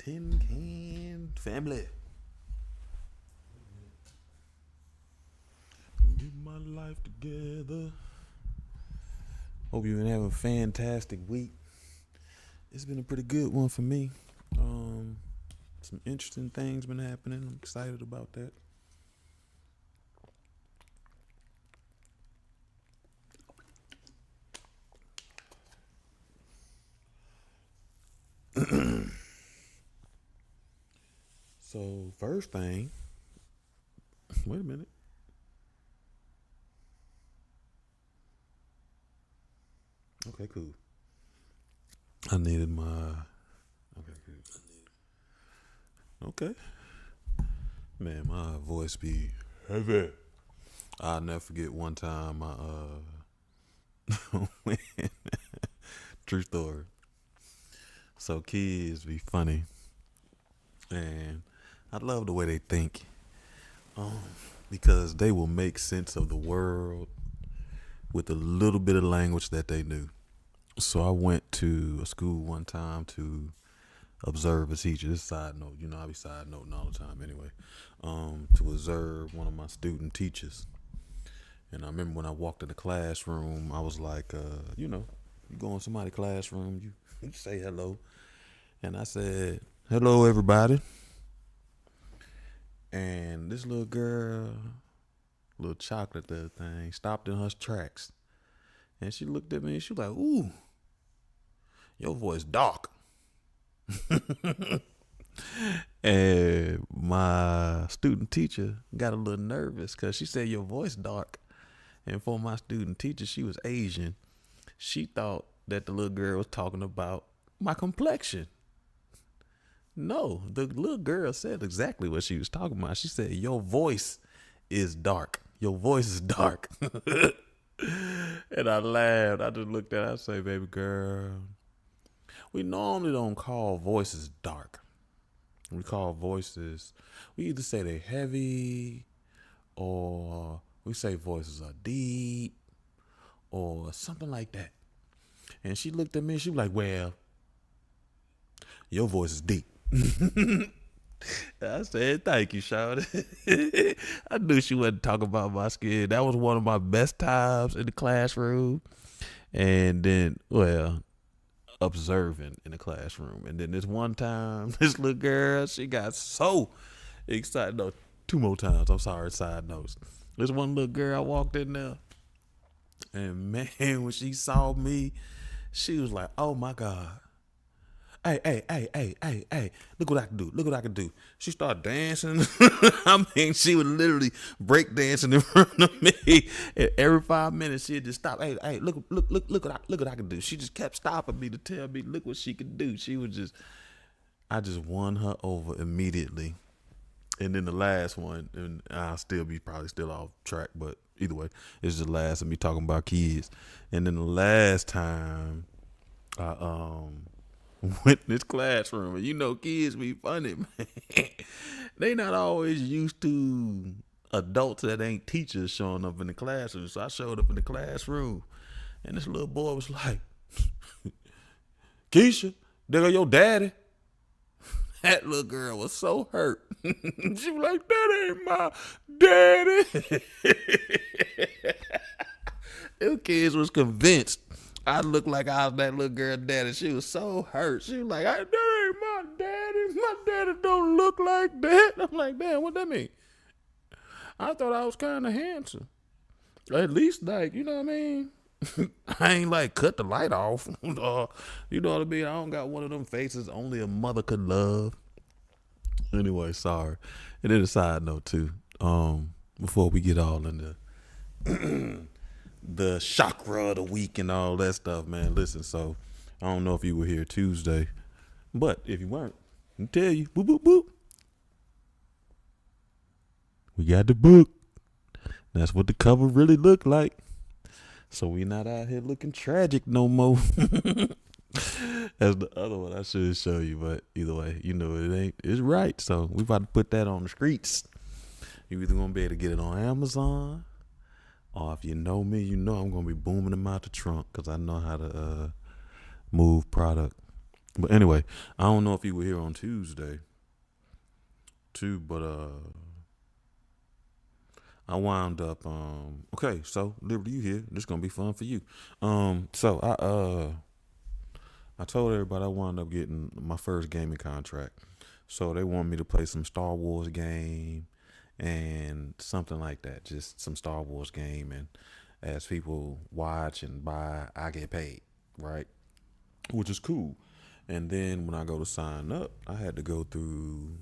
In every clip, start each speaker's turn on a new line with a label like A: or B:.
A: Tin Can Family. Get my life together. Hope you've been having a fantastic week. It's been a pretty good one for me. Some interesting things been happening. I'm excited about that. So first thing, wait a minute. Okay, cool. I needed my. Okay, cool. Okay, man, my voice be heavy. I'll never forget one time true story. So kids be funny, and I love the way they think, um, because they will make sense of the world with a little bit of language that they knew. So I went to a school one time to observe a teacher. This is a side note, I be side noting all the time anyway. To observe one of my student teachers. And I remember when I walked in the classroom, I was like, you go in somebody's classroom, you say hello. And I said, hello, everybody. And this little girl, little chocolate little thing, stopped in her tracks. And she looked at me and she was like, ooh, your voice dark. And my student teacher got a little nervous because she said your voice dark. And for my student teacher, she was Asian. She thought that the little girl was talking about my complexion. No, the little girl said exactly what she was talking about. She said, your voice is dark. Your voice is dark. And I laughed. I just looked at her. I say, baby girl, we normally don't call voices dark. We call voices, we either say they're heavy or we say voices are deep or something like that. And she looked at me and she was like, well, your voice is deep. I said, thank you, Shawty. I knew she wasn't talking about my skin. That was one of my best times in the classroom. And then, observing in the classroom. And then this one time, this little girl, she got so excited. No, two more times. I'm sorry, side notes. This one little girl, I walked in there. And man, when she saw me, she was like, oh my God. Hey, look what I can do. Look what I can do. She started dancing. I mean, she would literally break dancing in front of me. And every 5 minutes, she'd just stop. Hey, look what I can do. She just kept stopping me to tell me, look what she could do. I just won her over immediately. And then the last one, and I'll still be probably still off track, but either way, it's the last of me talking about kids. And then the last time I went in this classroom, and kids be funny, man. They not always used to adults that ain't teachers showing up in the classroom. So I showed up in the classroom, and this little boy was like, Keisha, there go your daddy. That little girl was so hurt. She was like, that ain't my daddy. Them kids was convinced I looked like I was that little girl daddy. She was so hurt. She was like, that ain't my daddy. My daddy don't look like that. I'm like, damn, what that mean? I thought I was kind of handsome. At least, like, you know what I mean? I ain't like cut the light off. You know what I mean? I don't got one of them faces only a mother could love. Anyway, sorry. And then a side note too. Before we get all into the chakra of the week and all that stuff, man. Listen, so I don't know if you were here Tuesday, but if you weren't, I can tell you, boop, boop, boop. We got the book. That's what the cover really looked like. So we not out here looking tragic no more. As the other one I should show you, but either way, it's right. So we about to put that on the streets. You either gonna be able to get it on Amazon, or if you know me, I'm gonna be booming them out the trunk because I know how to move product. But anyway, I don't know if you were here on Tuesday too, but I wound up okay, so Liberty, you here. This gonna be fun for you. So I told everybody I wound up getting my first gaming contract. So they want me to play some Star Wars game and something like that. Just some Star Wars game, and as people watch and buy, I get paid, right? Which is cool. And then when I go to sign up, I had to go through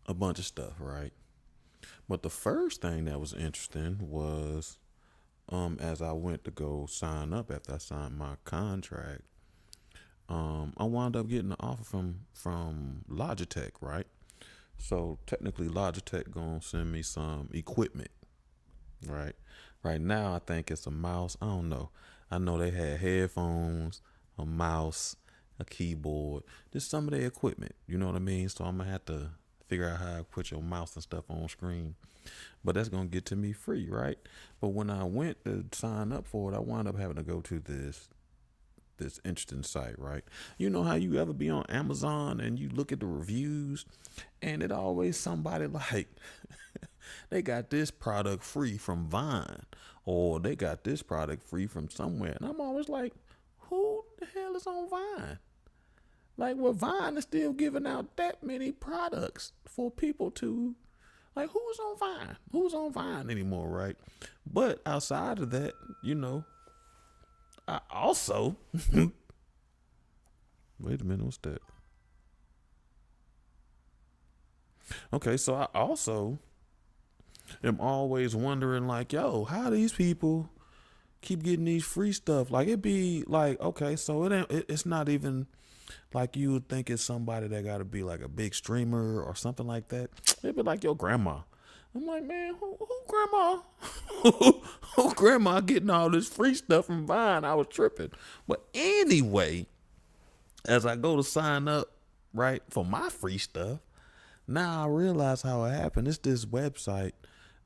A: a bunch of stuff, right? But the first thing that was interesting was as I went to go sign up after I signed my contract, I wound up getting an offer from Logitech, right? So technically Logitech gonna send me some equipment, right? Right now I think it's a mouse. I don't know. I know they had headphones, a mouse, a keyboard, just some of their equipment. You know what I mean? So I'm gonna have to figure out how to put your mouse and stuff on screen. But that's gonna get to me free, right? But when I went to sign up for it, I wound up having to go to this interesting site, right? You know how you ever be on Amazon and you look at the reviews and it always somebody like they got this product free from Vine or they got this product free from somewhere. And I'm always like, who the hell is on Vine? Like, well, Vine is still giving out that many products for people to like. Who's on Vine? Who's on Vine anymore, right? But outside of that, I also wait a minute, what's that? Okay, so I also am always wondering, like, yo, how these people keep getting these free stuff? Like, it be like, okay, so it's not even like you would think it's somebody that got to be like a big streamer or something like that. It'd be like your grandma. I'm like, man, who grandma? who grandma getting all this free stuff from Vine? I was tripping. But anyway, as I go to sign up, right, for my free stuff, now I realize how it happened. It's this website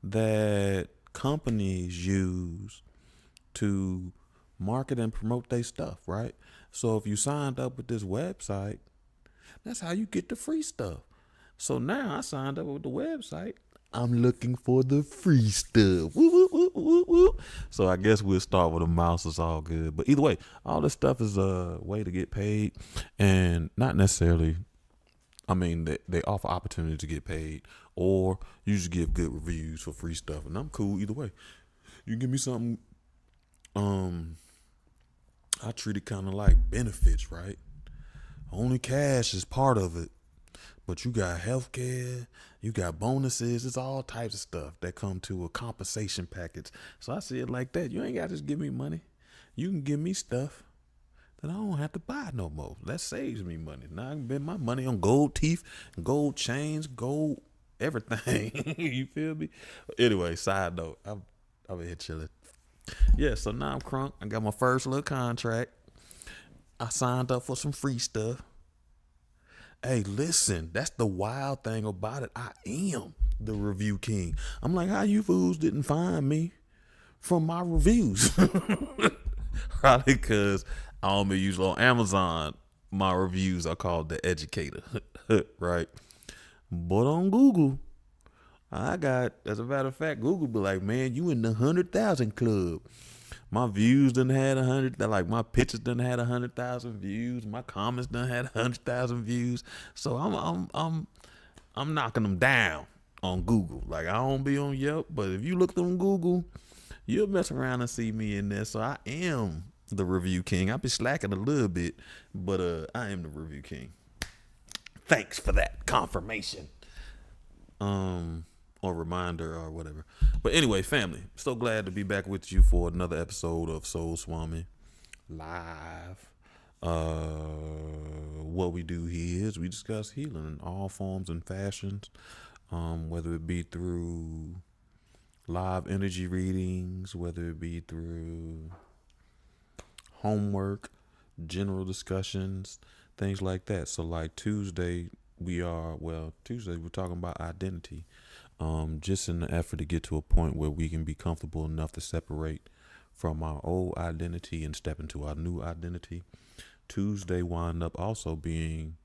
A: that companies use to market and promote their stuff, right? So if you signed up with this website, that's how you get the free stuff. So now I signed up with the website. I'm looking for the free stuff. Woo, woo, woo, woo, woo. So I guess we'll start with a mouse. It's all good. But either way, all this stuff is a way to get paid, and not necessarily. I mean, they offer opportunity to get paid, or you just give good reviews for free stuff, and I'm cool either way. You give me something. Um, I treat it kind of like benefits, right? Only cash is part of it, but you got health care, you got bonuses, it's all types of stuff that come to a compensation package. So I see it like that. You ain't got to just give me money. You can give me stuff that I don't have to buy no more. That saves me money. Now I can spend my money on gold teeth, gold chains, gold everything. You feel me? Anyway, side note, I'm over here chilling. Yeah, so now I'm crunk. I got my first little contract. I signed up for some free stuff. Hey, listen, that's the wild thing about it. I am the review king. I'm like, how you fools didn't find me from my reviews? Probably because I only use on Amazon. My reviews are called The Educator, right? But on Google, I got, as a matter of fact, Google be like, man, you in the 100,000 club. My views done had 100. Like my pictures done had 100,000 views. My comments done had 100,000 views. So I'm knocking them down on Google. Like I don't be on Yelp, but if you look on Google, you'll mess around and see me in there. So I am the review king. I be slacking a little bit, but I am the review king. Thanks for that confirmation. Or reminder or whatever. But anyway, family, so glad to be back with you for another episode of Soul Swami live. What we do here is we discuss healing in all forms and fashions, whether it be through live energy readings, whether it be through homework, general discussions, things like that. So like Tuesday we're talking about identity. Just in the effort to get to a point where we can be comfortable enough to separate from our old identity and step into our new identity. Tuesday wind up also being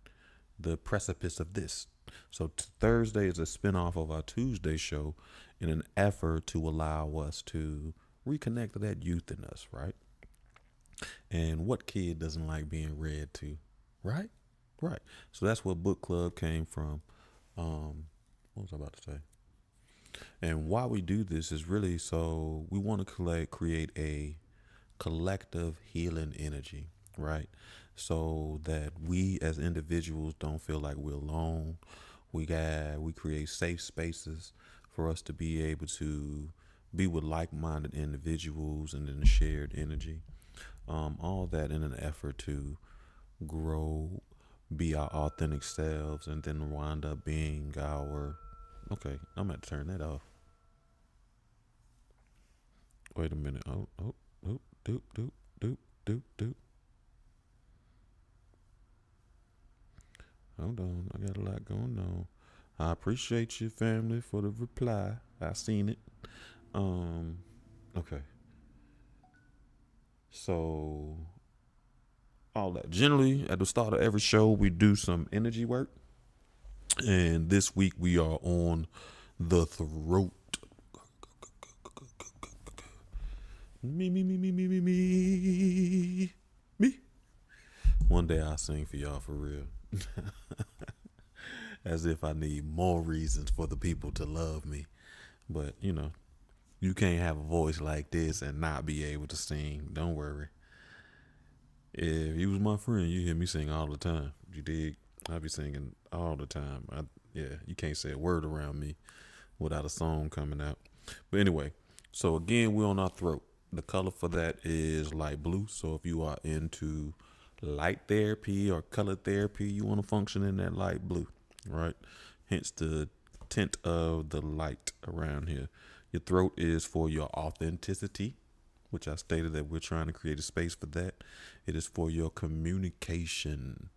A: the precipice of this. So Thursday is a spinoff of our Tuesday show in an effort to allow us to reconnect to that youth in us, right? And what kid doesn't like being read to, right? Right. So that's where book club came from. What was I about to say? And why we do this is really so we want to create a collective healing energy, right? So that we as individuals don't feel like we're alone. We create safe spaces for us to be able to be with like-minded individuals and in a shared energy. All that in an effort to grow, be our authentic selves, and then wind up being our. Okay, I'm gonna turn that off. Wait a minute. Oh, doop, doop, doop, doop, doop. Hold on, I got a lot going on. I appreciate your family for the reply. I seen it. Um, okay. So all that. Generally, at the start of every show, we do some energy work, and this week we are on the throat. Me. One day I'll sing for y'all for real. As if I need more reasons for the people to love me. But, you can't have a voice like this and not be able to sing. Don't worry. If you was my friend, you hear me sing all the time. You dig? I be singing all the time. Yeah, you can't say a word around me without a song coming out. But anyway, so again, we're on our throat. The color for that is light blue. So if you are into light therapy or color therapy, you want to function in that light blue, right? Hence the tint of the light around here. Your throat is for your authenticity, which I stated that we're trying to create a space for that. It is for your communication,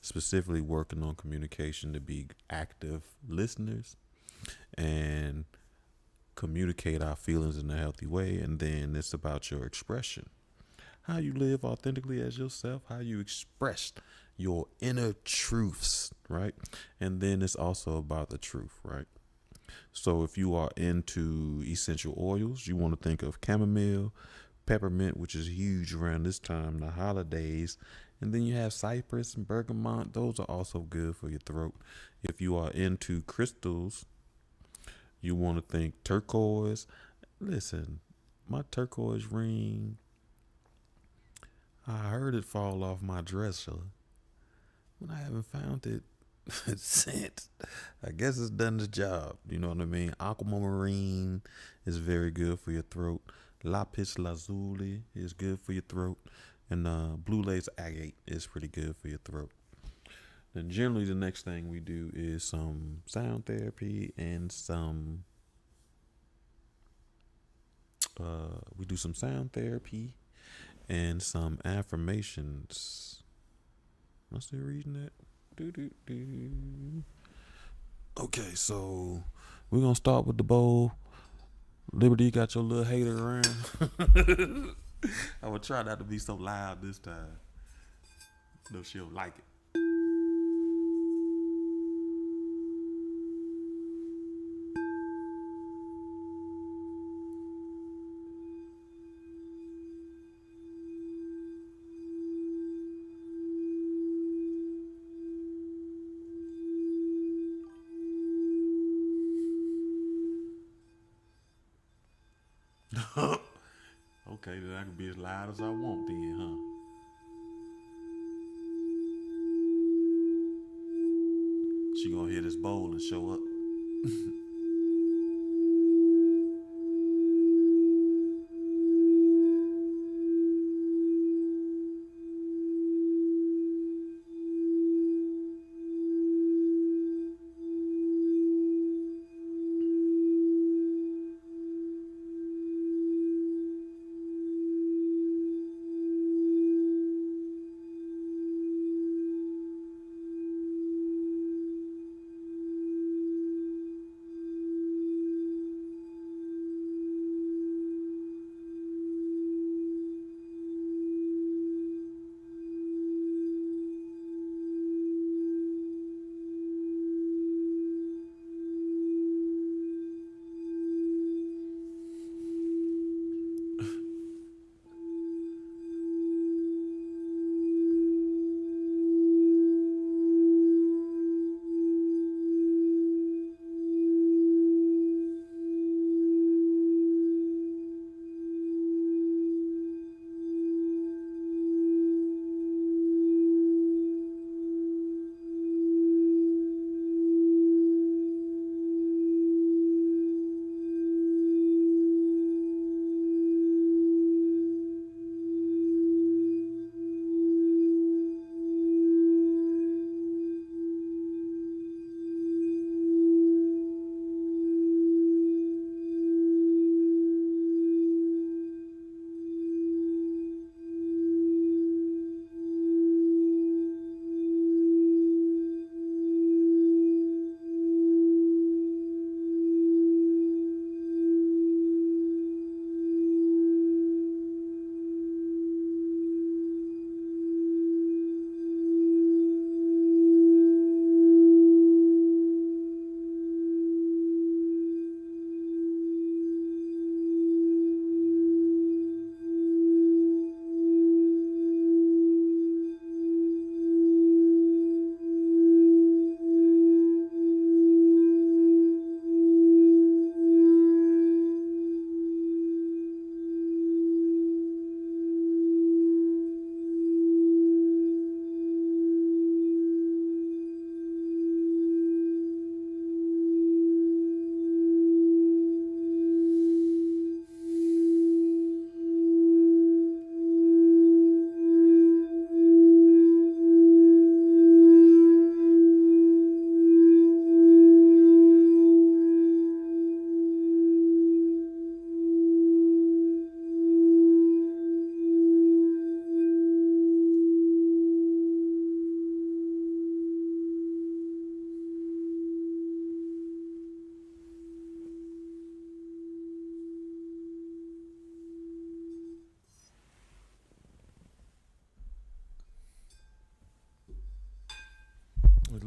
A: specifically working on communication to be active listeners and communicate our feelings in a healthy way. And then it's about your expression, how you live authentically as yourself, how you express your inner truths, right? And then it's also about the truth, right? So if you are into essential oils, you want to think of chamomile, peppermint, which is huge around this time, the holidays. And then you have cypress and bergamot. Those are also good for your throat. If you are into crystals, you want to think turquoise. Listen, my turquoise ring, I heard it fall off my dresser, but I haven't found it since. I guess it's done the job. You know what I mean? Aquamarine is very good for your throat. Lapis lazuli is good for your throat. And blue lace agate is pretty good for your throat. Then generally the next thing we do is some sound therapy and we do some sound therapy and some affirmations. Am I still reading that? Okay, so we're gonna start with the bowl. Liberty, you got your little hater around. I will try not to be so loud this time. No, she'll like it. Okay, then I can be as loud as I want then, huh? She gonna hear this bowl and show up.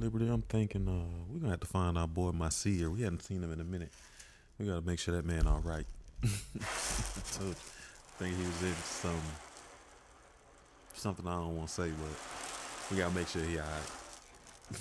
A: Liberty, I'm thinking we're gonna have to find our boy Masir. We hadn't seen him in a minute. We gotta make sure that man all right. So I think he was in something I don't want to say, but we gotta make sure he all right.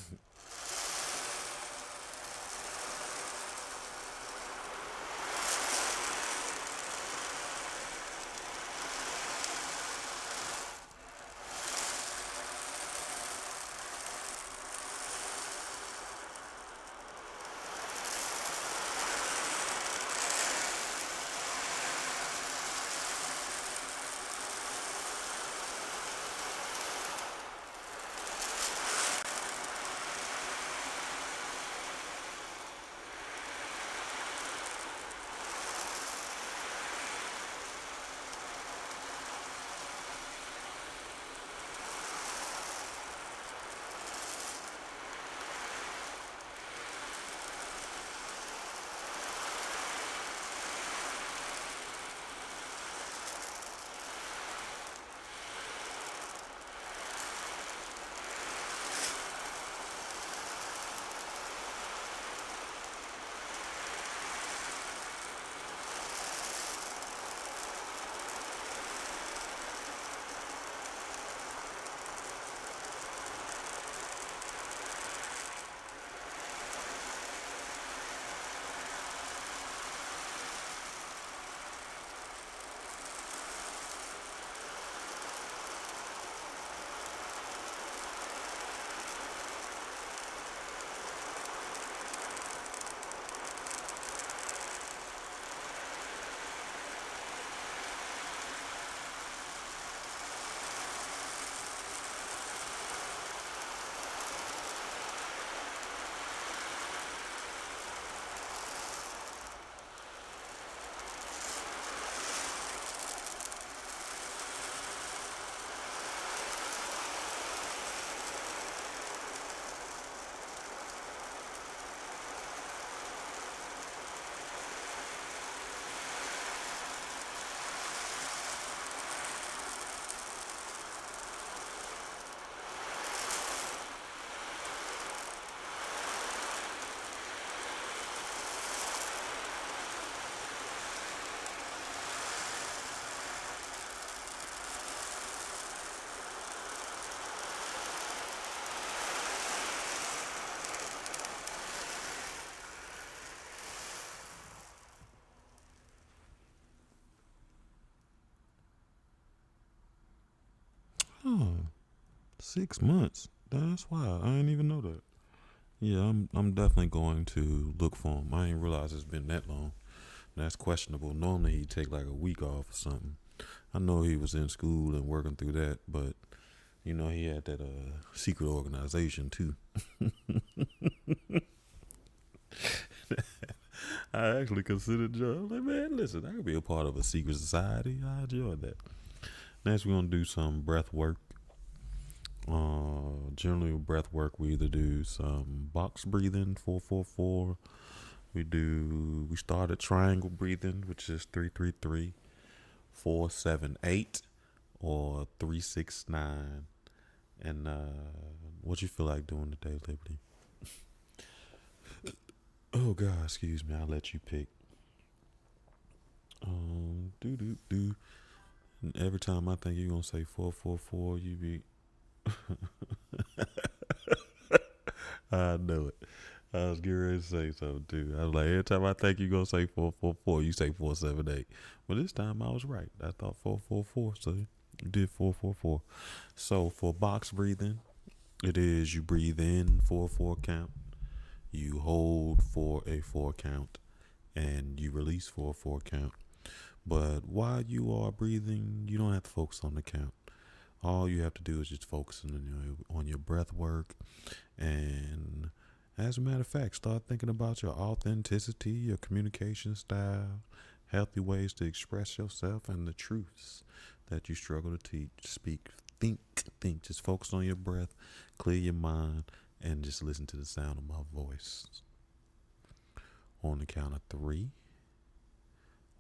A: Oh, 6 months. That's wild. I didn't even know that. Yeah, I'm definitely going to look for him. I didn't realize it's been that long. That's questionable. Normally he'd take like a week off or something. I know he was in school and working through that, but he had that secret organization too. I actually considered job. Like, man, listen, I could be a part of a secret society. I enjoyed that. Next, we're gonna do some breath work. Generally, with breath work, we either do some box breathing, 4-4-4. We started triangle breathing, which is 3-3-3, 4-7-8, or 3-6-9. And what you feel like doing today, Liberty? Oh God, excuse me. I'll let you pick. Do do do. And every time I think you're gonna say 4-4-4, you be. I know it. I was getting ready to say something too. I was like, every time I think you're gonna say 4-4-4, you say 4-7-8. But this time I was right. I thought 4-4-4, so you did 4-4-4. So for box breathing, it is you breathe in for a 4 count, you hold for a 4 count, and you release for a 4 count. But while you are breathing, you don't have to focus on the count. All you have to do is just focus on your breath work. And as a matter of fact, start thinking about your authenticity, your communication style, healthy ways to express yourself, and the truths that you struggle to teach, speak, think. Just focus on your breath, clear your mind, and just listen to the sound of my voice. On the count of 3,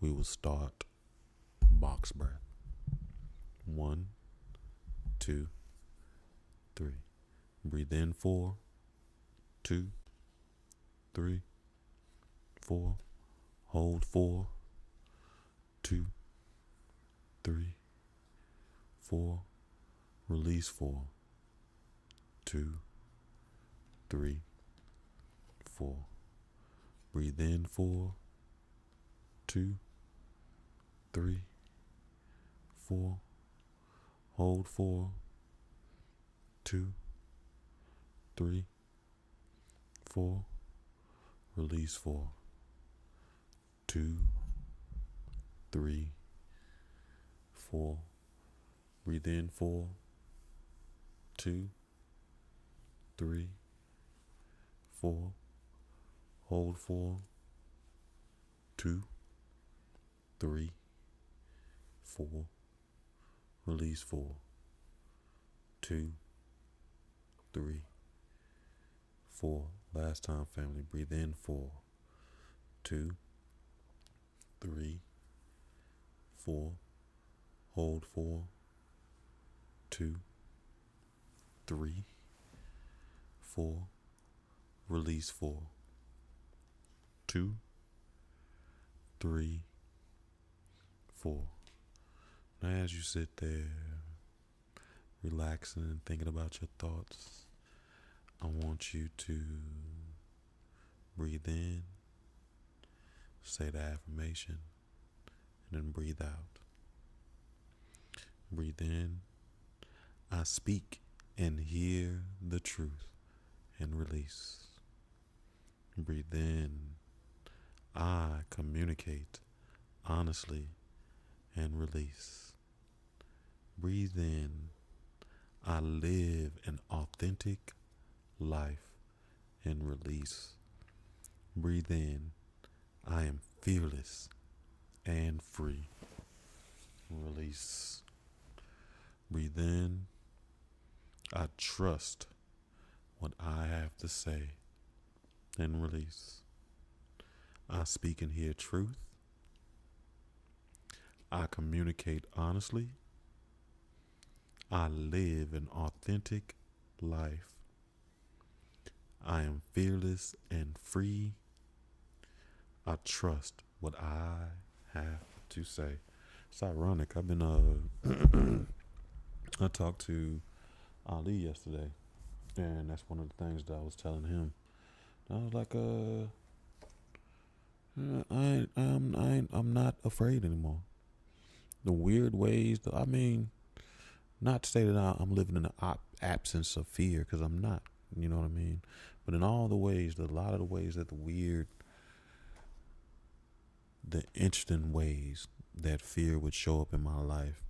A: we will start box breath. 1, 2, 3. Breathe in 4, 2, 3, 4. Hold 4, 2, 3, 4. Release 4, 2, 3, 4. Breathe in 4, 2, 3, 4. Hold 4, 2, 3, 4. Release 4, 2, 3, 4. Breathe in 4, 2, 3, 4. Hold 4, 2, 3, 4. Release 4, 2, 3, 4. Last time, family. Breathe in 4, 2, 3, 4. Hold 4, 2, 3, 4. Release 4, 2, 3, 4. Now as you sit there, relaxing and thinking about your thoughts, I want you to breathe in, say the affirmation, and then breathe out. Breathe in, I speak and hear the truth, and release. Breathe in, I communicate honestly, and release. Breathe in, I live an authentic life, and release. Breathe in, I am fearless and free. Release. Breathe in, I trust what I have to say, and release. I speak and hear truth. I communicate honestly. I live an authentic life. I am fearless and free. I trust what I have to say. It's ironic. I've been I talked to Ali yesterday, and that's one of the things that I was telling him. I was like, I'm not afraid anymore. The weird ways, not to say that I'm living in the absence of fear, because I'm not, you know what I mean? But in all the ways, a lot of the ways that the interesting ways that fear would show up in my life,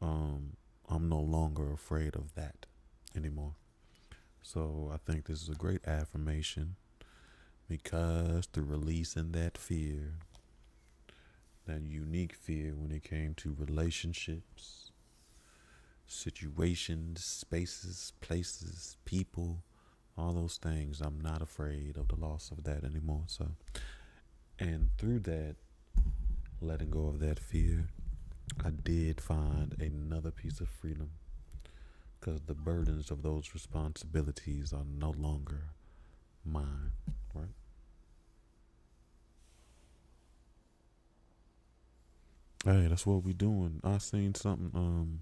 A: I'm no longer afraid of that anymore. So I think this is a great affirmation, because through releasing that fear, that unique fear when it came to relationships, situations, spaces, places, people, all those things, I'm not afraid of the loss of that anymore. So, and through that, letting go of that fear, I did find another piece of freedom, because the burdens of those responsibilities are no longer mine, right? Hey, that's what we doing. I seen something,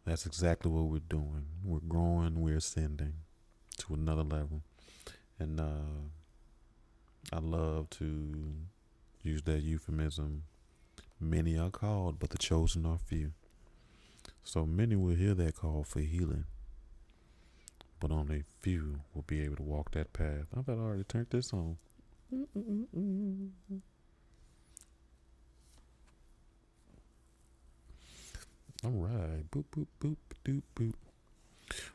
A: that's exactly what we're doing. We're growing, we're ascending to another level. And I love to use that euphemism. Many are called, but the chosen are few. So many will hear that call for healing, but only few will be able to walk that path. I thought I already turned this on. All right. Boop, boop, boop, doop, boop.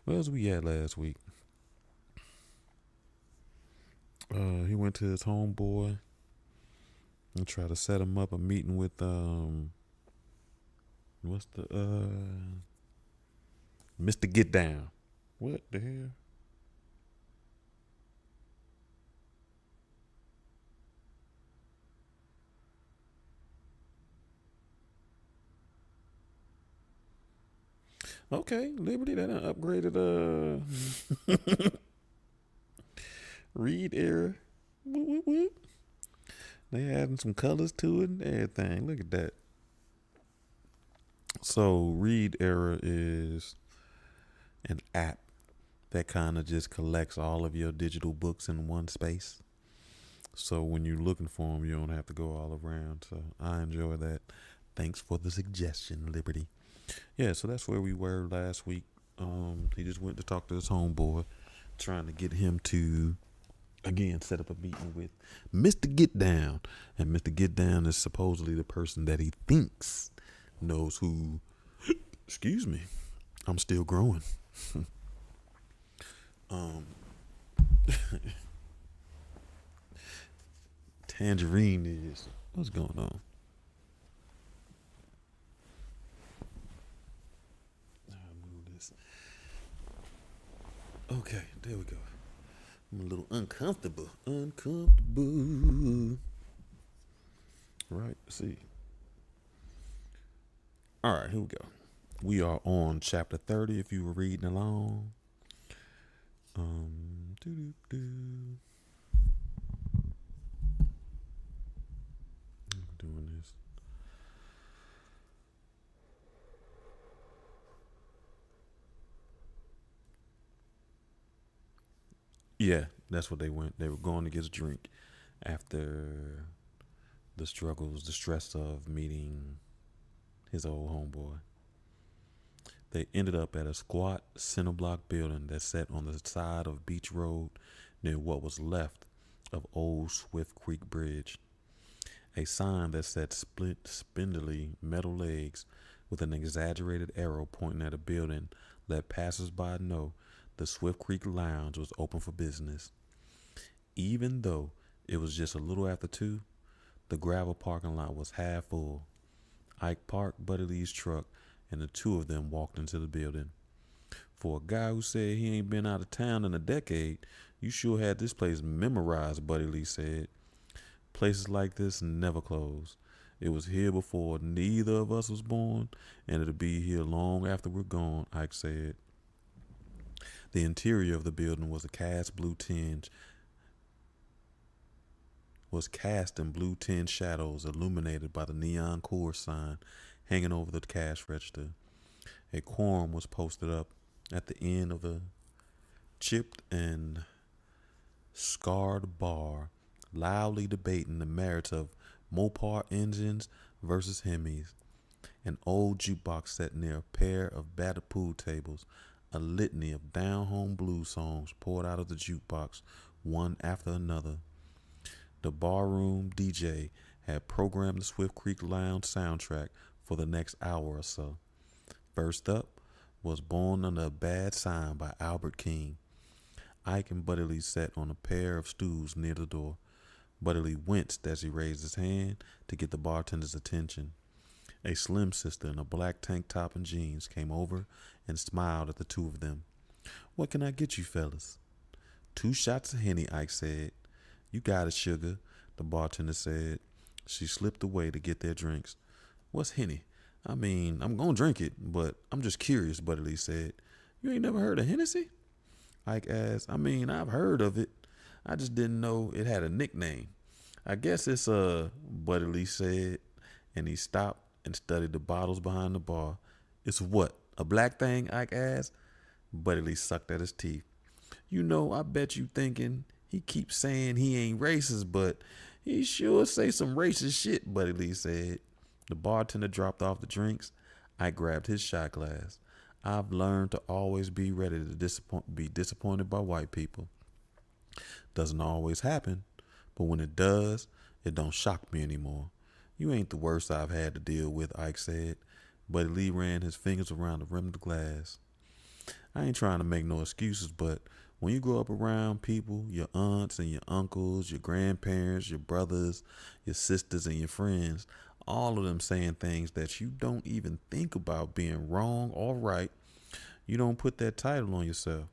A: Where was we at last week? He went to his homeboy and tried to set him up a meeting with what's the Mr. Get Down. What the hell? Okay, Liberty, that done upgraded read era. Whoop, whoop, whoop. They adding some colors to it and everything. Look at that. So Read Era is an app that kind of just collects all of your digital books in one space. So when you're looking for them, you don't have to go all around. So I enjoy that. Thanks for the suggestion, Liberty. Yeah, so that's where we were last week. He just went to talk to his homeboy, trying to get him to again set up a meeting with Mr. Get Down. And Mr. Get Down is supposedly the person that he thinks knows who excuse me. I'm still growing. um Tangerine is what's going on? I'll move this. Okay, there we go. I'm a little uncomfortable. Uncomfortable. Right, see. All right, here we go. We are on chapter 30 if you were reading along. Doo-doo-doo. I'm doing this. Yeah, that's what they went. They were going to get a drink after the struggles, the stress of meeting his old homeboy. They ended up at a squat center block building that sat on the side of Beach Road near what was left of Old Swift Creek Bridge. A sign that said split spindly metal legs with an exaggerated arrow pointing at a building let passers-by know the Swift Creek Lounge was open for business. Even though it was just a little after 2, the gravel parking lot was half full. Ike parked Buddy Lee's truck and the two of them walked into the building. For a guy who said he ain't been out of town in a decade, you sure had this place memorized, Buddy Lee said. Places like this never close. It was here before neither of us was born, and it'll be here long after we're gone, Ike said. The interior of the building was cast in blue tinge shadows illuminated by the neon Coors sign hanging over the cash register. A quorum was posted up at the end of a chipped and scarred bar, loudly debating the merits of Mopar engines versus Hemis. An old jukebox set near a pair of battered pool tables. A litany of down-home blues songs poured out of the jukebox, one after another. The barroom DJ had programmed the Swift Creek Lounge soundtrack for the next hour or so. First up was Born Under a Bad Sign by Albert King. Ike and Buddy Lee sat on a pair of stools near the door. Buddy Lee winced as he raised his hand to get the bartender's attention. A slim sister in a black tank top and jeans came over and smiled at the two of them. "What can I get you fellas?" "2 shots of Henny," Ike said. "You got it, sugar," the bartender said. She slipped away to get their drinks. "What's Henny? I mean, I'm gonna drink it, but I'm just curious," Buddy Lee said. "You ain't never heard of Hennessy?" Ike asked. "I mean, I've heard of it. I just didn't know it had a nickname. I guess it's Buddy Lee said, and he stopped and studied the bottles behind the bar. "It's what, a black thing?" Ike asked. Buddy Lee sucked at his teeth. "You know, I bet you thinking he keeps saying he ain't racist, but he sure say some racist shit," Buddy Lee said. The bartender dropped off the drinks. Ike grabbed his shot glass. "I've learned to always be ready to be disappointed by white people. Doesn't always happen, but when it does, it don't shock me anymore. You ain't the worst I've had to deal with," Ike said. Buddy Lee ran his fingers around the rim of the glass. "I ain't trying to make no excuses, but when you grow up around people, your aunts and your uncles, your grandparents, your brothers, your sisters, and your friends, all of them saying things that you don't even think about being wrong or right, you don't put that title on yourself.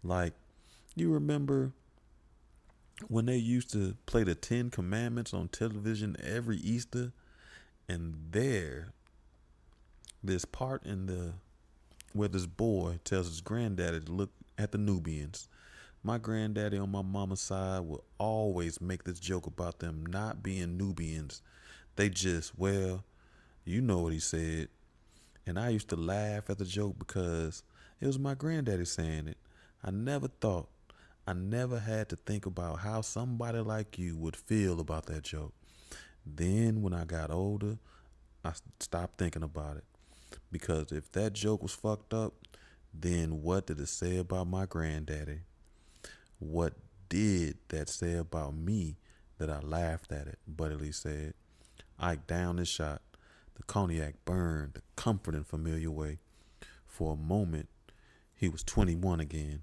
A: Like, you remember when they used to play the 10 Commandments on television every Easter, and there's part in the where this boy tells his granddaddy to look at the Nubians. My granddaddy on my mama's side would always make this joke about them not being Nubians. They just, well, you know what he said. And I used to laugh at the joke because it was my granddaddy saying it. I never thought, I never had to think about how somebody like you would feel about that joke. Then when I got older, I stopped thinking about it. Because if that joke was fucked up, then what did it say about my granddaddy? What did that say about me that I laughed at it? Buddy Lee said. Ike down his shot. The cognac burned the comforting familiar way. For a moment, he was 21 again.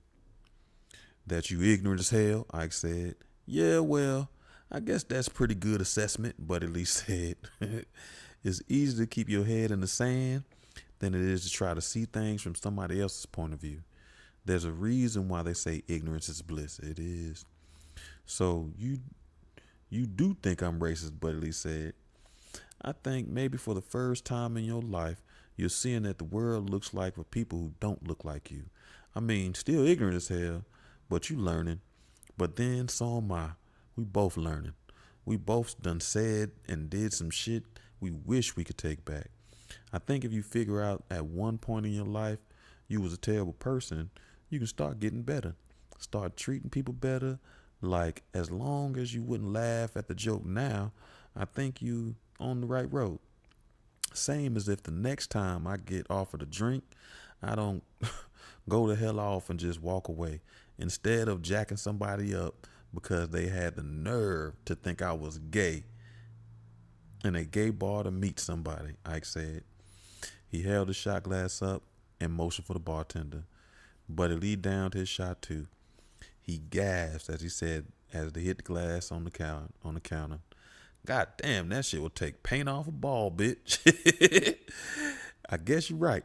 A: That you ignorant as hell, Ike said. Yeah, well, I guess that's pretty good assessment, Buddy Lee said. It's easier to keep your head in the sand than it is to try to see things from somebody else's point of view. There's a reason why they say ignorance is bliss. It is. So you do think I'm racist, Buddy Lee said. I think maybe for the first time in your life, you're seeing that the world looks like for people who don't look like you. I mean, still ignorant as hell, but you learning. But then so am I. We both learning. We both done said and did some shit we wish we could take back. I think if you figure out at one point in your life you was a terrible person, you can start getting better. Start treating people better. Like, as long as you wouldn't laugh at the joke now, I think you on the right road. Same as if the next time I get offered a drink, I don't go the hell off and just walk away. Instead of jacking somebody up because they had the nerve to think I was gay in a gay bar to meet somebody, Ike said. He held his shot glass up and motioned for the bartender. Buddy Lee downed his shot too. He gasped as he said, as they hit the glass on the counter. God damn, that shit will take paint off a ball, bitch. I guess you're right.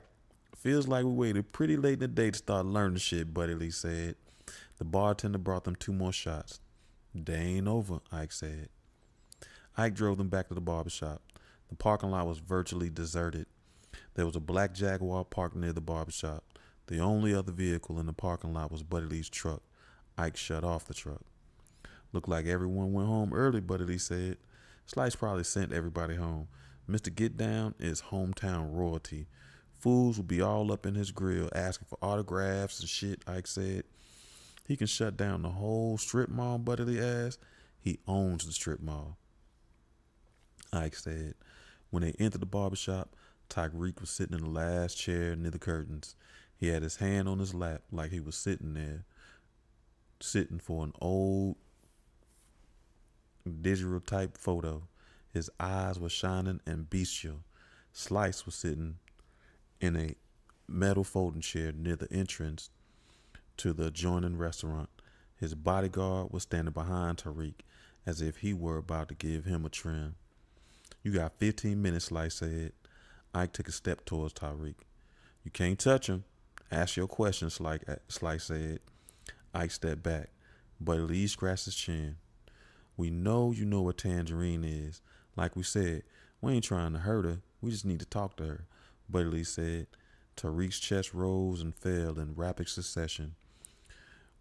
A: Feels like we waited pretty late in the day to start learning shit, Buddy Lee said. The bartender brought them 2 more shots. They ain't over, Ike said. Ike drove them back to the barbershop. The parking lot was virtually deserted. There was a black Jaguar parked near the barbershop. The only other vehicle in the parking lot was Buddy Lee's truck. Ike shut off the truck. Looked like everyone went home early, Buddy Lee said. Slice probably sent everybody home. Mr. Get Down is hometown royalty. Fools will be all up in his grill asking for autographs and shit, Ike said. He can shut down the whole strip mall, Buddy Lee asked. He owns the strip mall, Ike said. When they entered the barbershop, Tyreek was sitting in the last chair near the curtains. He had his hand on his lap like he was sitting there, sitting for an old digital type photo. His eyes were shining and bestial. Slice was sitting in a metal folding chair near the entrance to the adjoining restaurant. His bodyguard was standing behind Tariq as if he were about to give him a trim. You got 15 minutes, Slice said. Ike took a step towards Tariq. You can't touch him. Ask your questions, Slice said. Ike stepped back, but Lee scratched his chin. We know you know what Tangerine is. Like we said, we ain't trying to hurt her. We just need to talk to her, Buddy Lee said. Tariq's chest rose and fell in rapid succession.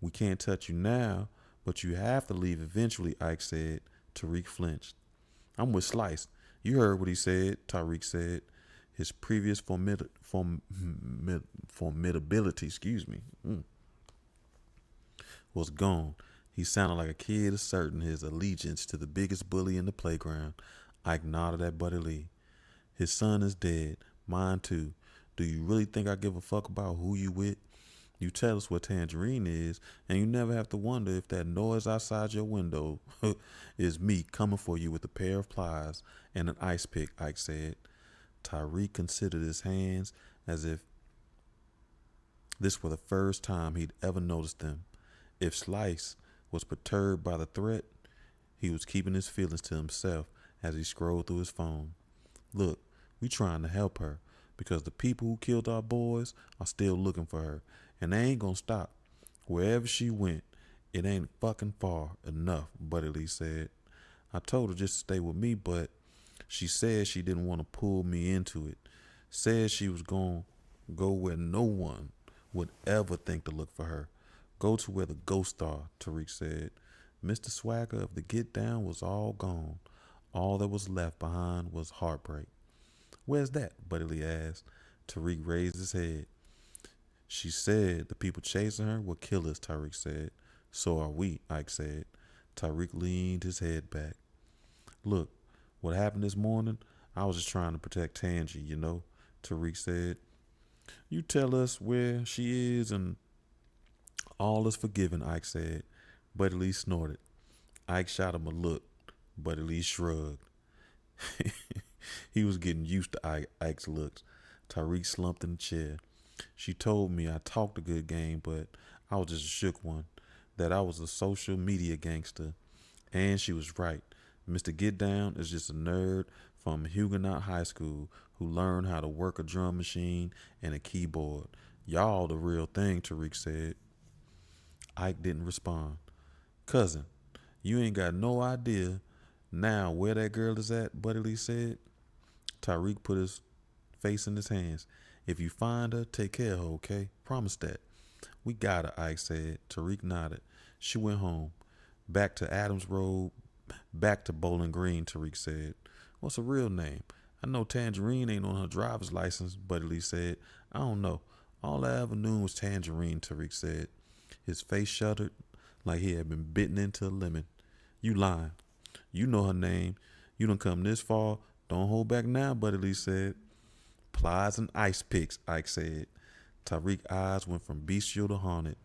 A: We can't touch you now, but you have to leave eventually, Ike said. Tariq flinched. I'm with Slice. You heard what he said, Tariq said. His previous formidability, was gone. He sounded like a kid asserting his allegiance to the biggest bully in the playground. Ike nodded at Buddy Lee. His son is dead. Mine too. Do you really think I give a fuck about who you with? You tell us what Tangerine is, and you never have to wonder if that noise outside your window is me coming for you with a pair of pliers and an ice pick, Ike said. Tyreek considered his hands as if this were the first time he'd ever noticed them. If Slice was perturbed by the threat, he was keeping his feelings to himself as he scrolled through his phone. Look, we trying to help her because the people who killed our boys are still looking for her, and they ain't gonna stop. Wherever she went, it ain't fucking far enough, Buddy Lee said. I told her just to stay with me, but she said she didn't want to pull me into it. Said she was going Go where no one would ever think to look for her. Go to where the ghosts are, Tariq said. Mr. Swagger of the Get Down was all gone. All that was left behind was heartbreak. Where's that? Buddy Lee asked. Tariq raised his head. She said the people chasing her will kill us, Tariq said. So are we, Ike said. Tariq leaned his head back. Look, what happened this morning? I was just trying to protect Tangy, Tariq said. You tell us where she is and all is forgiven, Ike said. Buddy Lee snorted. Ike shot him a look. Buddy Lee shrugged. He was getting used to Ike's looks. Tariq slumped in the chair. She told me I talked a good game, but I was just a shook one. That I was a social media gangster. And she was right. Mr. Get Down is just a nerd from Huguenot High School who learned how to work a drum machine and a keyboard. Y'all the real thing, Tariq said. Ike didn't respond. Cousin, you ain't got no idea now where that girl is at, Buddy Lee said. Tariq put his face in his hands. If you find her, take care of her, okay? Promise that. We got her, Ike said. Tariq nodded. She went home. Back to Adams Road, back to Bowling Green, Tariq said. What's her real name? I know Tangerine ain't on her driver's license, Buddy Lee said. I don't know. All I ever knew was Tangerine, Tariq said. His face shuddered like he had been bitten into a lemon. You lying. You know her name. You done come this far. Don't hold back now, Buddy Lee said. Plies and ice picks, Ike said. Tariq's eyes went from bestial to haunted.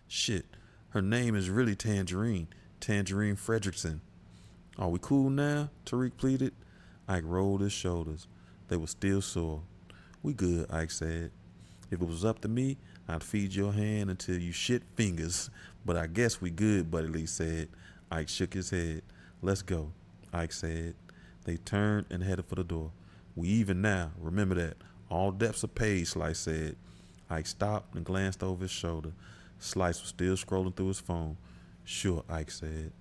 A: Shit. Her name is really Tangerine. Tangerine Fredrickson. Are we cool now? Tariq pleaded. Ike rolled his shoulders. They were still sore. We good, Ike said. If it was up to me, I'd feed your hand until you shit fingers. But I guess we good, Buddy Lee said. Ike shook his head. Let's go, Ike said. They turned and headed for the door. We even now, remember that. All debts are paid, Slice said. Ike stopped and glanced over his shoulder. Slice was still scrolling through his phone. Sure, Ike said.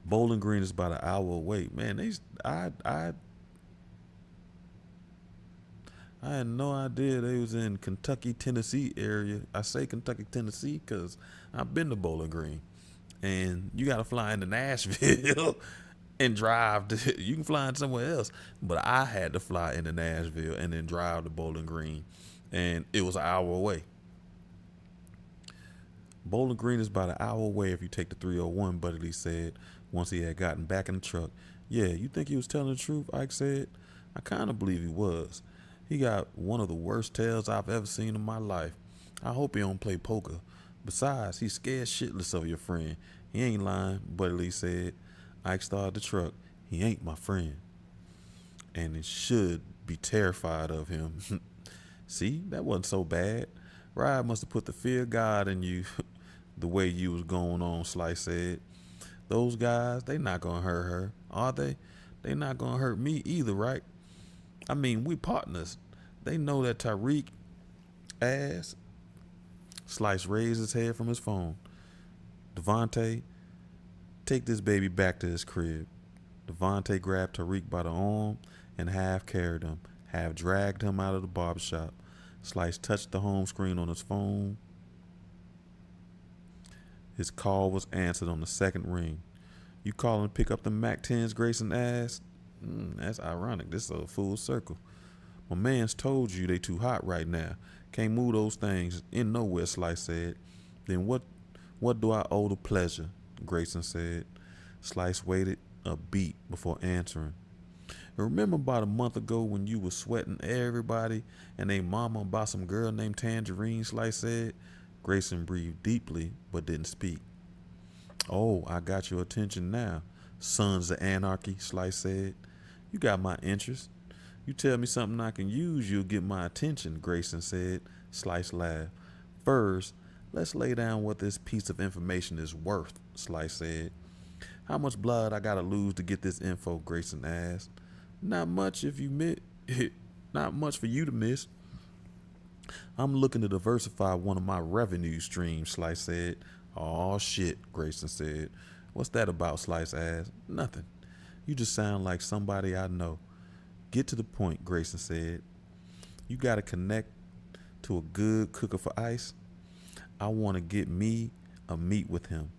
A: Bowling Green is about an hour away. Man, I had no idea they was in Kentucky, Tennessee area. I say Kentucky, Tennessee because I've been to Bowling Green. And you got to fly into Nashville and drive to, you can fly in somewhere else. But I had to fly into Nashville and then drive to Bowling Green. And it was an hour away. Bowling Green is about an hour away if you take the 301, Buddy Lee said once he had gotten back in the truck. Yeah, you think he was telling the truth, Ike said. I kind of believe he was. He got one of the worst tails I've ever seen in my life. I hope he don't play poker. Besides, he's scared shitless of your friend. He ain't lying, Buddy Lee said. Ike started the truck. He ain't my friend. And it should be terrified of him. See, that wasn't so bad. Ride must have put the fear of God in you the way you was going on, Slice said. Those guys, they not gonna hurt her, are they? They not gonna hurt me either, right? I mean, we partners. They know that Tariq ass. Slice raised his head from his phone. Devontae, take this baby back to his crib. Devontae grabbed Tariq by the arm and half carried him, half dragged him out of the barbershop. Slice touched the home screen on his phone. His call was answered on the second ring. You calling to pick up the Mac 10s, Grayson asked. That's ironic. This is a full circle. My man's told you they too hot right now. Can't move those things in nowhere, Slice said. Then what do I owe the pleasure? Grayson said. Slice waited a beat before answering. Remember about a month ago when you was sweating everybody and they mama about some girl named Tangerine, Slice said. Grayson breathed deeply but didn't speak. Oh, I got your attention now, Sons of Anarchy, Slice said. You got my interest. You tell me something I can use, you'll get my attention, Grayson said. Slice laughed. First, let's lay down what this piece of information is worth, Slice said. How much blood I gotta lose to get this info, Grayson asked. Not much not much for you to miss. I'm looking to diversify one of my revenue streams, Slice said. Aw, shit, Grayson said. What's that about, Slice asked. Nothing. You just sound like somebody I know. Get to the point, Grayson said. You got to connect to a good cooker for ice. I want to get me a meet with him.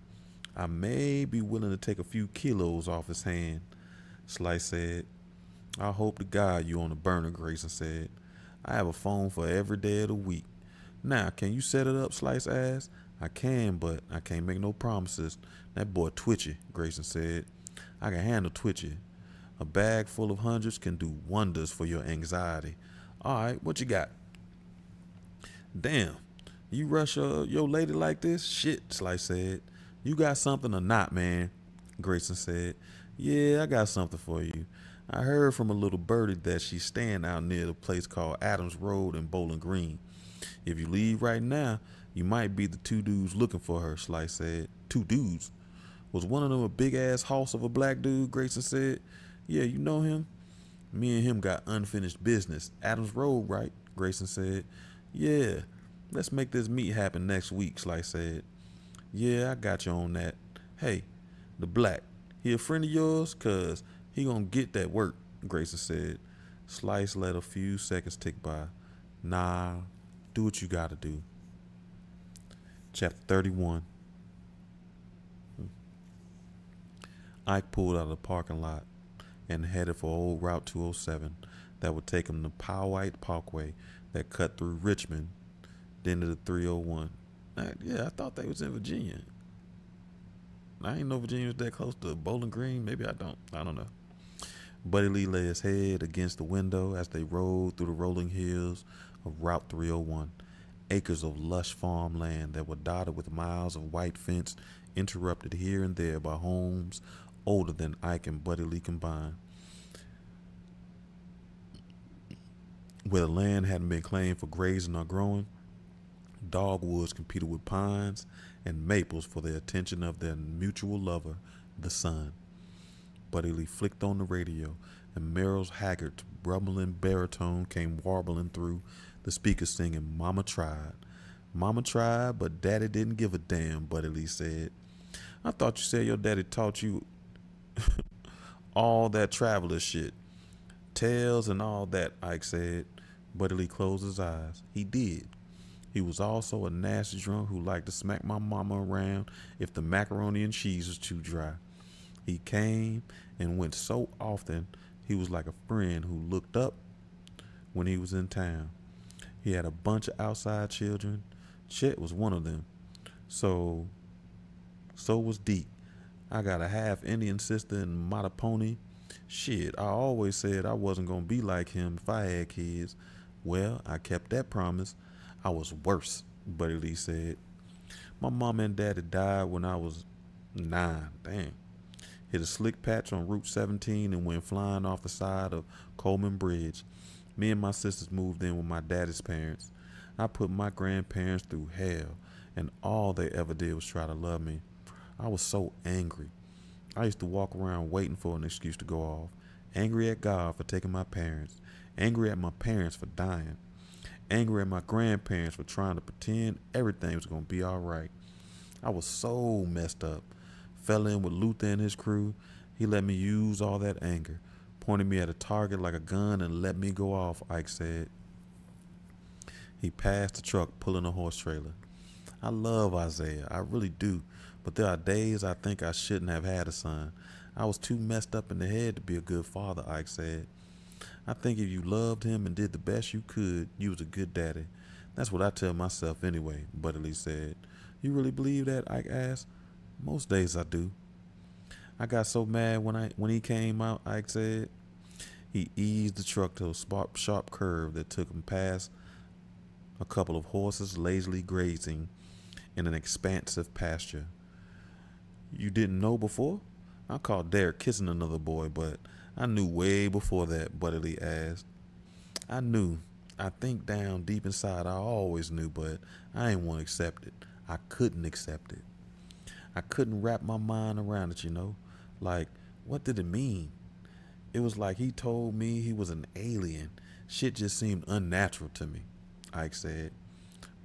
A: I may be willing to take a few kilos off his hand, Slice said. I hope to God you on the burner, Grayson said. I have a phone for every day of the week. Now, can you set it up, Slice asked. I can, but I can't make no promises. That boy twitchy, Grayson said. I can handle twitchy. A bag full of hundreds can do wonders for your anxiety. All right, what you got? Damn, you rush your lady like this? Shit, Slice said. You got something or not, man? Grayson said. Yeah, I got something for you. I heard from a little birdie that she's staying out near the place called Adams Road in Bowling Green. If you leave right now, you might be the two dudes looking for her, Slice said. Two dudes? Was one of them a big ass hoss of a black dude? Grayson said. Yeah, you know him? Me and him got unfinished business. Adams Road, right? Grayson said. Yeah, let's make this meet happen next week, Slice said. Yeah, I got you on that. Hey, the black, he a friend of yours? Cause he gonna get that work, Grayson said. Slice let a few seconds tick by. Nah, do what you gotta do. Chapter 31. Ike pulled out of the parking lot and headed for old Route 207 that would take him to Powhite Parkway that cut through Richmond, then to the 301. Yeah, I thought they was in Virginia. I ain't know Virginia was that close to Bowling Green. Maybe I don't. I don't know. Buddy Lee lay his head against the window as they rode through the rolling hills of Route 301. Acres of lush farmland that were dotted with miles of white fence, interrupted here and there by homes older than Ike and Buddy Lee combined. Where the land hadn't been claimed for grazing or growing, dogwoods competed with pines and maples for the attention of their mutual lover, the sun. Buddy Lee flicked on the radio, and Meryl's haggard, rumbling baritone came warbling through the speaker singing, Mama tried. Mama tried, but Daddy didn't give a damn, Buddy Lee said. I thought you said your daddy taught you all that traveler shit. Tales and all that, Ike said. Buddy Lee closed his eyes. He did. He was also a nasty drunk who liked to smack my mama around if the macaroni and cheese was too dry. He came and went so often he was like a friend who looked up when he was in town. He had a bunch of outside children. Chet was one of them. So was Deke. I got a half Indian sister and Mattapony. Shit, I always said I wasn't going to be like him if I had kids. Well, I kept that promise. I was worse, Buddy Lee said. My mom and daddy died when I was 9. Damn. Hit a slick patch on Route 17 and went flying off the side of Coleman Bridge. Me and my sisters moved in with my daddy's parents. I put my grandparents through hell, and all they ever did was try to love me. I was so angry. I used to walk around waiting for an excuse to go off. Angry at God for taking my parents. Angry at my parents for dying. Angry at my grandparents for trying to pretend everything was going to be all right. I was so messed up. Fell in with Luther and his crew. He let me use all that anger. Pointed me at a target like a gun and let me go off, Ike said. He passed the truck pulling a horse trailer. I love Isaiah. I really do. But there are days I think I shouldn't have had a son. I was too messed up in the head to be a good father, Ike said. I think if you loved him and did the best you could, you was a good daddy. That's what I tell myself anyway, Buddy Lee said. You really believe that? Ike asked. Most days I do. I got so mad when he came out, Ike said. He eased the truck to a sharp curve that took him past a couple of horses lazily grazing in an expansive pasture. You didn't know before? I caught Derek kissing another boy, but I knew way before that, Buddy Lee asked. I knew. I think down deep inside I always knew, but I ain't want to accept it. I couldn't accept it. I couldn't wrap my mind around it, you know? Like, what did it mean? It was like he told me he was an alien. Shit just seemed unnatural to me, Ike said.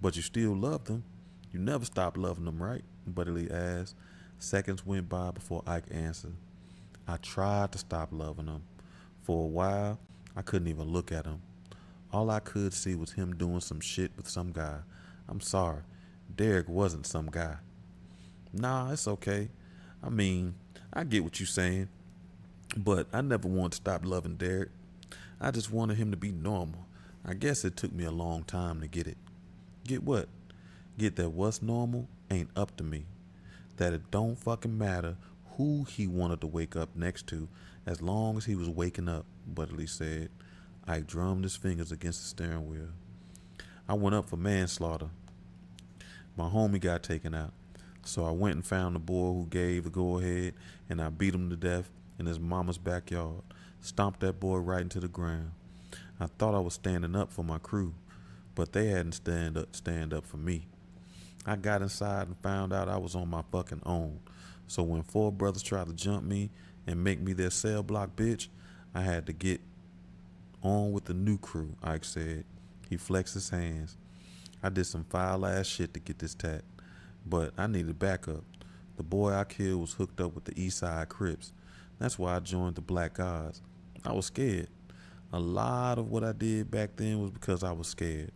A: But you still loved him. You never stopped loving him, right? Buddy Lee asked. Seconds went by before Ike answered. I tried to stop loving him. For a while, I couldn't even look at him. All I could see was him doing some shit with some guy. I'm sorry. Derek wasn't some guy. Nah, it's okay. I mean, I get what you're saying, but I never wanted to stop loving Derek. I just wanted him to be normal. I guess it took me a long time to get it. Get what? Get that what's normal ain't up to me. That it don't fucking matter who he wanted to wake up next to as long as he was waking up, Butterly said. Ike drummed his fingers against the steering wheel. I went up for manslaughter. My homie got taken out. So I went and found the boy who gave the go ahead, and I beat him to death in his mama's backyard. Stomped that boy right into the ground. I thought I was standing up for my crew, but they hadn't stand up for me. I got inside and found out I was on my fucking own. So when four brothers tried to jump me and make me their cell block bitch, I had to get on with the new crew, Ike said. He flexed his hands. I did some foul ass shit to get this tat, but I needed backup. The boy I killed was hooked up with the East Side Crips. That's why I joined the Black Gods. I was scared. A lot of what I did back then was because I was scared.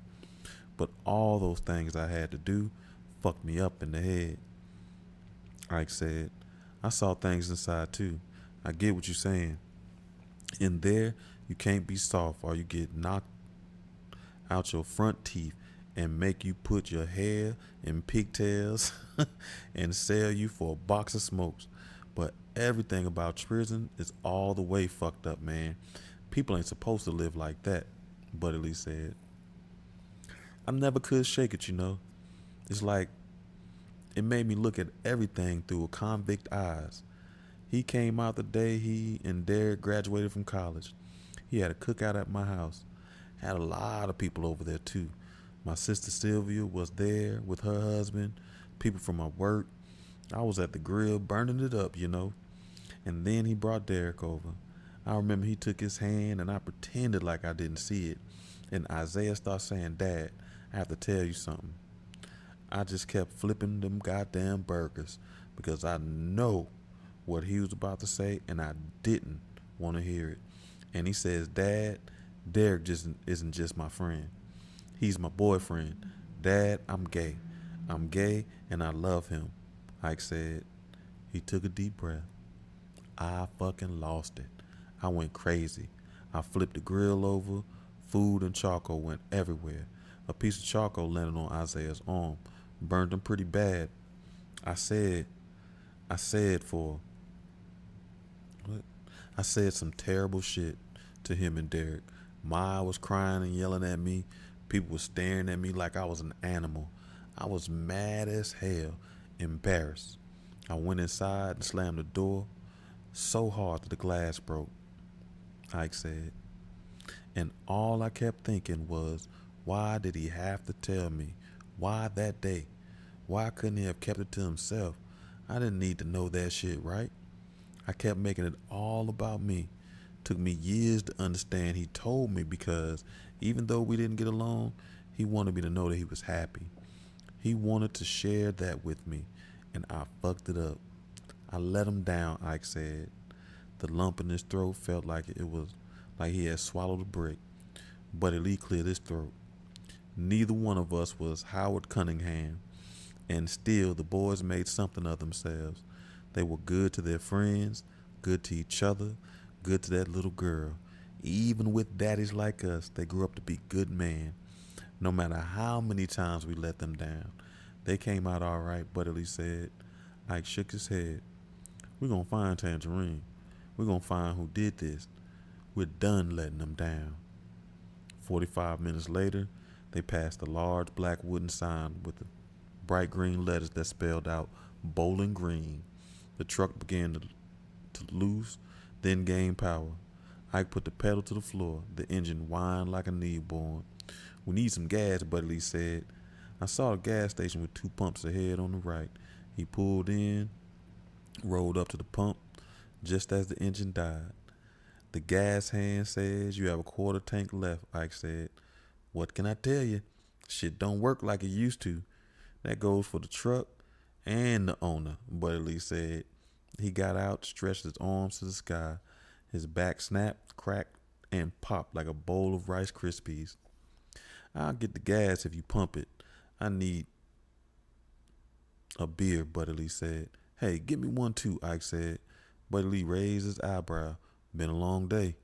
A: But all those things I had to do fucked me up in the head. Ike said, I saw things inside too. I get what you're saying. In there, you can't be soft or you get knocked out your front teeth and make you put your hair in pigtails and sell you for a box of smokes. But everything about prison is all the way fucked up, man. People ain't supposed to live like that, Buddy said. I never could shake it, you know. It's like it made me look at everything through a convict eyes. He came out the day he and Derek graduated from college. He had a cookout at my house. Had a lot of people over there too. My sister Sylvia was there with her husband, people from my work. I was at the grill burning it up, you know. And then he brought Derek over. I remember he took his hand and I pretended like I didn't see it. And Isaiah started saying, Dad, I have to tell you something. I just kept flipping them goddamn burgers because I know what he was about to say and I didn't want to hear it. And he says, Dad, Derek just isn't just my friend. He's my boyfriend. Dad, I'm gay. I'm gay and I love him, Ike said. He took a deep breath. I fucking lost it. I went crazy. I flipped the grill over. Food and charcoal went everywhere. A piece of charcoal landed on Isaiah's arm. Burned him pretty bad. I said some terrible shit to him and Derek. Ma was crying and yelling at me. People were staring at me like I was an animal. I was mad as hell, embarrassed. I went inside and slammed the door so hard that the glass broke, Ike said. And all I kept thinking was, why did he have to tell me? Why that day? Why couldn't he have kept it to himself? I didn't need to know that shit, right? I kept making it all about me. Took me years to understand he told me because even though we didn't get along, he wanted me to know that he was happy. He wanted to share that with me, and I fucked it up. I let him down, Ike said. The lump in his throat felt like it was like he had swallowed a brick. Buddy Lee cleared his throat. Neither one of us was Howard Cunningham, and still the boys made something of themselves. They were good to their friends, good to each other, good to that little girl. Even with daddies like us, they grew up to be good men. No matter how many times we let them down. They came out all right, Buddy Lee said. Ike shook his head. We're going to find Tangerine. We're going to find who did this. We're done letting them down. 45 minutes later, they passed a large black wooden sign with the bright green letters that spelled out Bowling Green. The truck began to lose, then gain power. Ike put the pedal to the floor. The engine whined like a newborn. We need some gas, Buddy Lee said. I saw a gas station with 2 pumps ahead on the right. He pulled in, rolled up to the pump, just as the engine died. The gas hand says you have a quarter tank left, Ike said. What can I tell you? Shit don't work like it used to. That goes for the truck and the owner, Buddy Lee said. He got out, stretched his arms to the sky. His back snapped, cracked, and popped like a bowl of Rice Krispies. I'll get the gas if you pump it. I need a beer, Buddy Lee said. Hey, get me one too, Ike said. Buddy Lee raised his eyebrow. Been a long day.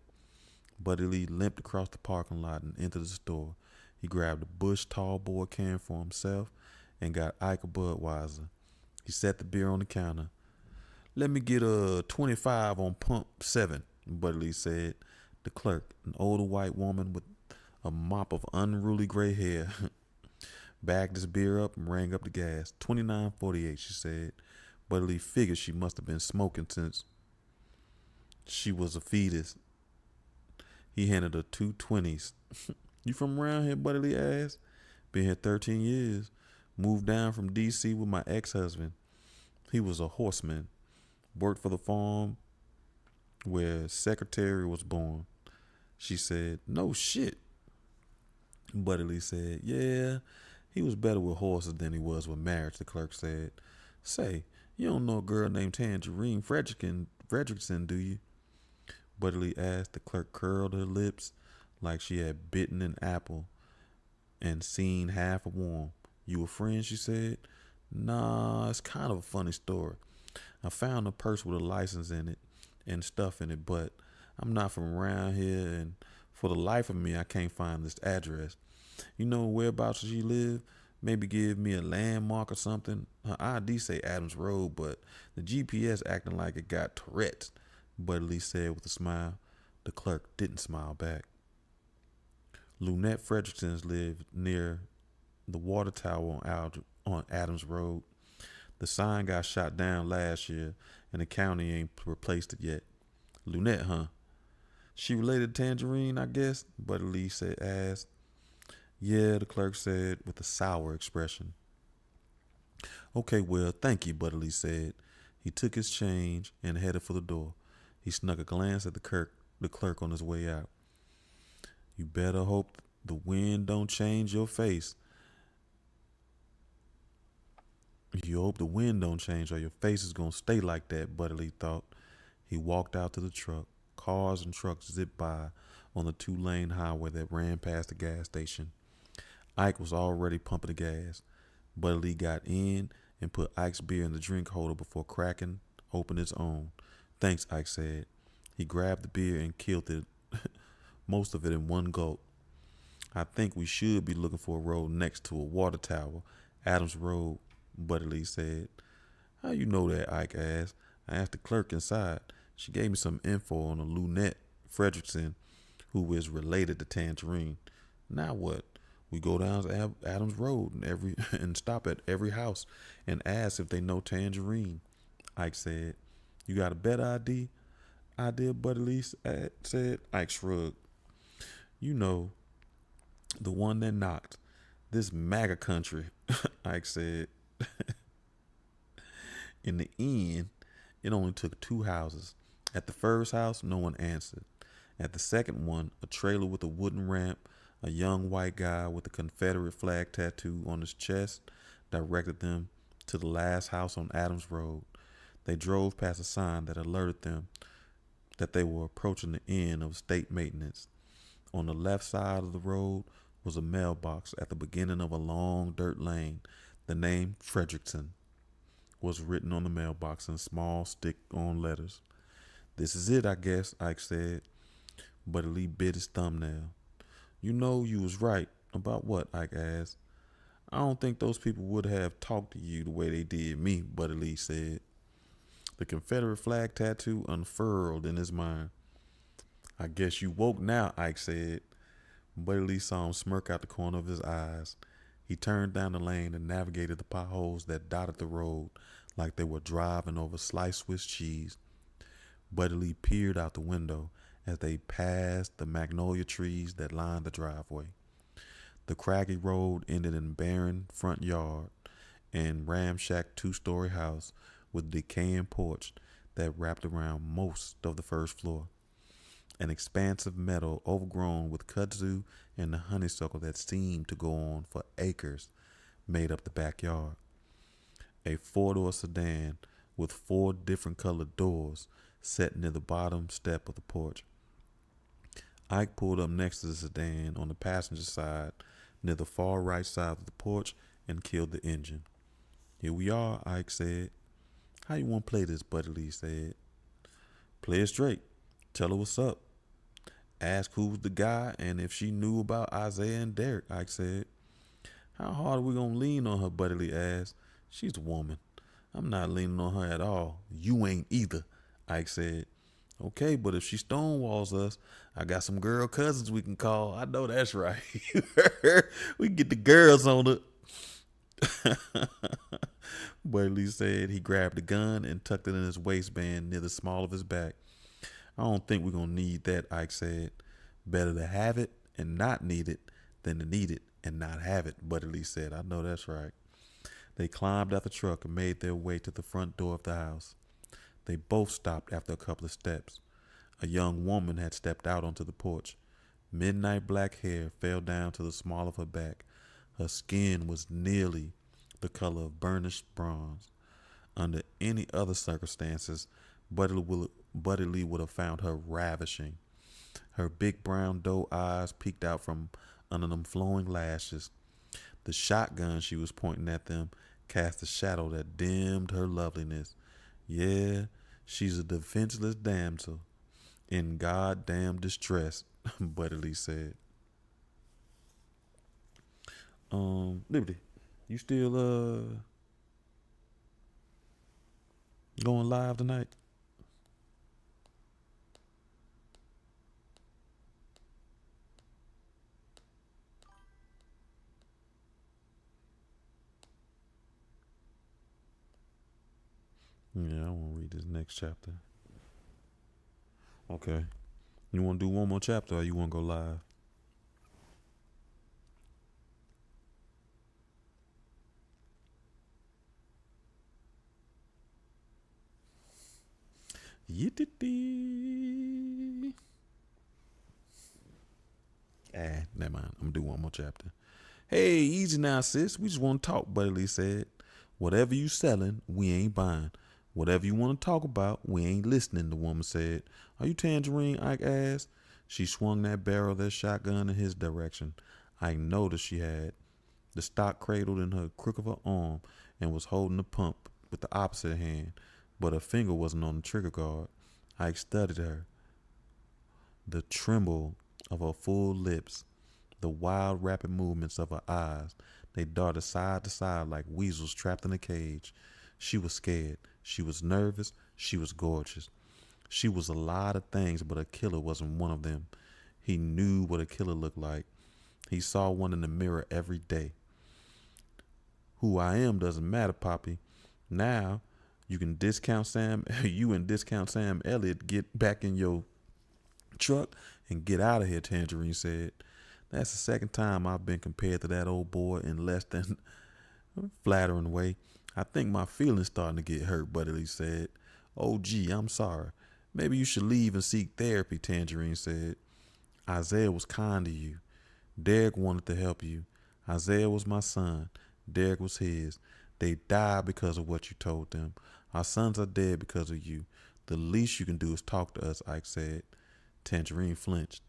A: Buddy Lee limped across the parking lot and entered the store. He grabbed a Busch tall boy can for himself and got Ike a Budweiser. He set the beer on the counter. Let me get a 25 on pump 7, Buddy Lee said. The clerk, an older white woman with a mop of unruly gray hair, bagged his beer up and rang up the gas. 29.48, she said. Buddy Lee figured she must have been smoking since she was a fetus. He handed her 2 20s. You from around here, Buddy Lee asked. Been here 13 years. Moved down from D.C. with my ex-husband. He was a horseman. Worked for the farm where Secretary was born. She said, no shit. Buddy Lee said, yeah, he was better with horses than he was with marriage, the clerk said. Say, you don't know a girl named Tangerine Fredrickson, do you? Buddy Lee asked. The clerk curled her lips like she had bitten an apple and seen half a worm. You a friend, she said. Nah, it's kind of a funny story. I found a purse with a license in it and stuff in it, but I'm not from around here, and for the life of me, I can't find this address. You know whereabouts she live? Maybe give me a landmark or something. Her ID say Adams Road, but the GPS acting like it got Tourette's, Buddy Lee said with a smile. The clerk didn't smile back. Lunette Fredricksons lived near the water tower on Adams Road. The sign got shot down last year, and the county ain't replaced it yet. Lunette, huh? She related to Tangerine, I guess, Buddy Lee asked. Yeah, the clerk said with a sour expression. Okay, well, thank you, Buddy Lee said. He took his change and headed for the door. He snuck a glance at the clerk on his way out. You better hope the wind don't change your face. You hope the wind don't change or your face is going to stay like that, Buddy Lee thought. He walked out to the truck. Cars and trucks zipped by on the 2-lane highway that ran past the gas station. Ike was already pumping the gas. Buddy Lee got in and put Ike's beer in the drink holder before cracking open his own. Thanks, Ike said. He grabbed the beer and killed it, most of it in one gulp. I think we should be looking for a road next to a water tower, Adams Road, Buddy Lee said. How you know that, Ike asked. I asked the clerk inside. She gave me some info on a Lunette Fredrickson who is related to Tangerine. Now what? We go down to Adams Road and stop at every house and ask if they know Tangerine, Ike said. You got a better idea, Buddy Lee said. Ike shrugged. You know, the one that knocked. This MAGA country, Ike said. In the end, it only took 2 houses. At the first house, no one answered. At the second one, a trailer with a wooden ramp, a young white guy with a Confederate flag tattoo on his chest directed them to the last house on Adams Road. They drove past a sign that alerted them that they were approaching the end of state maintenance. On the left side of the road was a mailbox at the beginning of a long dirt lane. The name Fredrickson was written on the mailbox in small stick-on letters. This is it, I guess, Ike said. Buddy Lee bit his thumbnail. You know you was right. About what, Ike asked. I don't think those people would have talked to you the way they did me, Buddy Lee said. The Confederate flag tattoo unfurled in his mind. I guess you woke now, Ike said. Buddy Lee saw him smirk out the corner of his eyes. He turned down the lane and navigated the potholes that dotted the road like they were driving over sliced Swiss cheese. Buddy Lee peered out the window as they passed the magnolia trees that lined the driveway. The craggy road ended in barren front yard and ramshacked 2-story house with a decaying porch that wrapped around most of the first floor. An expansive meadow overgrown with kudzu and the honeysuckle that seemed to go on for acres made up the backyard. A 4-door sedan with 4 different colored doors sat near the bottom step of the porch. Ike pulled up next to the sedan on the passenger side near the far right side of the porch and killed the engine. Here we are, Ike said. How you want to play this, Buddy Lee said. Play it straight. Tell her what's up. Ask who's the guy and if she knew about Isaiah and Derek, Ike said. How hard are we going to lean on her, Buddy Lee asked. She's a woman. I'm not leaning on her at all. You ain't either, Ike said. Okay, but if she stonewalls us, I got some girl cousins we can call. I know that's right. We can get the girls on it. Buddy Lee said he grabbed the gun and tucked it in his waistband near the small of his back. I don't think we're going to need that, Ike said. Better to have it and not need it than to need it and not have it, Buddy Lee said. I know that's right. They climbed out the truck and made their way to the front door of the house. They both stopped after a couple of steps. A young woman had stepped out onto the porch. Midnight black hair fell down to the small of her back. Her skin was nearly the color of burnished bronze. Under any other circumstances, Buddy Lee would have found her ravishing. Her big brown doe eyes peeked out from under them flowing lashes. The shotgun she was pointing at them cast a shadow that dimmed her loveliness. Yeah, she's a defenseless damsel in goddamn distress, Buddy Lee said. Liberty, you still going live tonight? Yeah, I want to read this next chapter. Okay. You want to do one more chapter or you want to go live? Yittity. Never mind. I'm going to do one more chapter. Hey, easy now, sis. We just want to talk, Buddy Lee said. Whatever you selling, we ain't buying. Whatever you want to talk about, we ain't listening, the woman said. Are you Tangerine? Ike asked. She swung that barrel of that shotgun in his direction. Ike noticed she had the stock cradled in her crook of her arm and was holding the pump with the opposite hand, but her finger wasn't on the trigger guard. Ike studied her. The tremble of her full lips, the wild, rapid movements of her eyes. They darted side to side like weasels trapped in a cage. She was scared. She was nervous. She was gorgeous. She was a lot of things, but a killer wasn't one of them. He knew what a killer looked like. He saw one in the mirror every day. Who I am doesn't matter, Poppy. Now you can discount Sam. You and discount Sam Elliott get back in your truck and get out of here, Tangerine said. That's the second time I've been compared to that old boy in less than flattering way. I think my feelings starting to get hurt, Buddy Lee said. Oh, gee, I'm sorry. Maybe you should leave and seek therapy, Tangerine said. Isaiah was kind to you. Derek wanted to help you. Isaiah was my son. Derek was his. They died because of what you told them. Our sons are dead because of you. The least you can do is talk to us, Ike said. Tangerine flinched.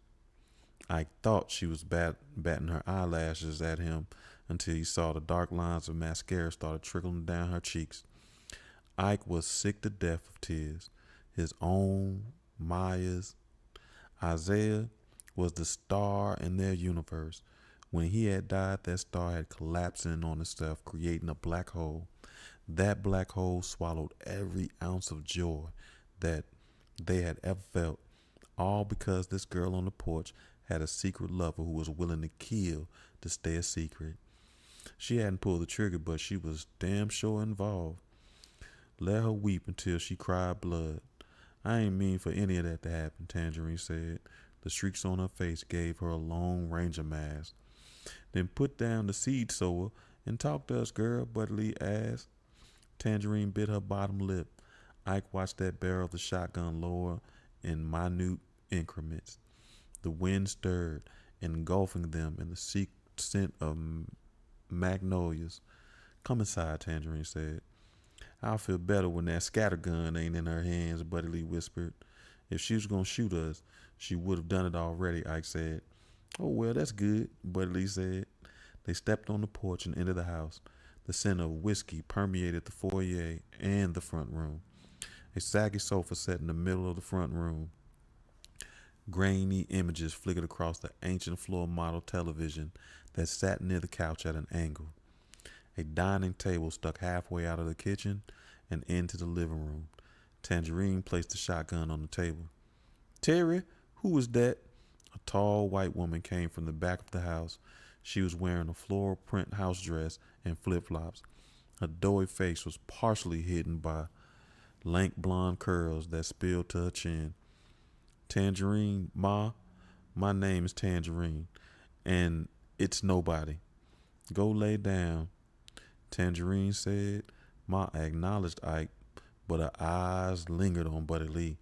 A: Ike thought she was batting her eyelashes at him until he saw the dark lines of mascara started trickling down her cheeks. Ike was sick to death of tears. His own, Maya's. Isaiah was the star in their universe. When he had died, that star had collapsed in on itself, creating a black hole. That black hole swallowed every ounce of joy that they had ever felt, all because this girl on the porch had a secret lover who was willing to kill to stay a secret. She hadn't pulled the trigger, but she was damn sure involved. Let her weep until she cried blood. I ain't mean for any of that to happen, Tangerine said. The streaks on her face gave her a Lone Ranger mask. Then put down the seed sower and talk to us, girl, Buddy Lee asked. Tangerine bit her bottom lip. Ike watched that barrel of the shotgun lower in minute increments. The wind stirred, engulfing them in the scent of magnolias. Come inside, Tangerine said. I'll feel better when that scattergun ain't in her hands, Buddy Lee whispered. If she was going to shoot us, she would have done it already, Ike said. Oh, well, that's good, Buddy Lee said. They stepped on the porch and entered the house. The scent of whiskey permeated the foyer and the front room. A saggy sofa sat in the middle of the front room. Grainy images flickered across the ancient floor model television that sat near the couch at an angle. A dining table stuck halfway out of the kitchen and into the living room. Tangerine placed the shotgun on the table. Terry, who was that? A tall white woman came from the back of the house. She was wearing a floral print house dress and flip-flops. Her doughy face was partially hidden by lank blonde curls that spilled to her chin. Tangerine, Ma, my name is Tangerine, and it's nobody. Go lay down, Tangerine said. Ma acknowledged Ike, but her eyes lingered on Buddy Lee.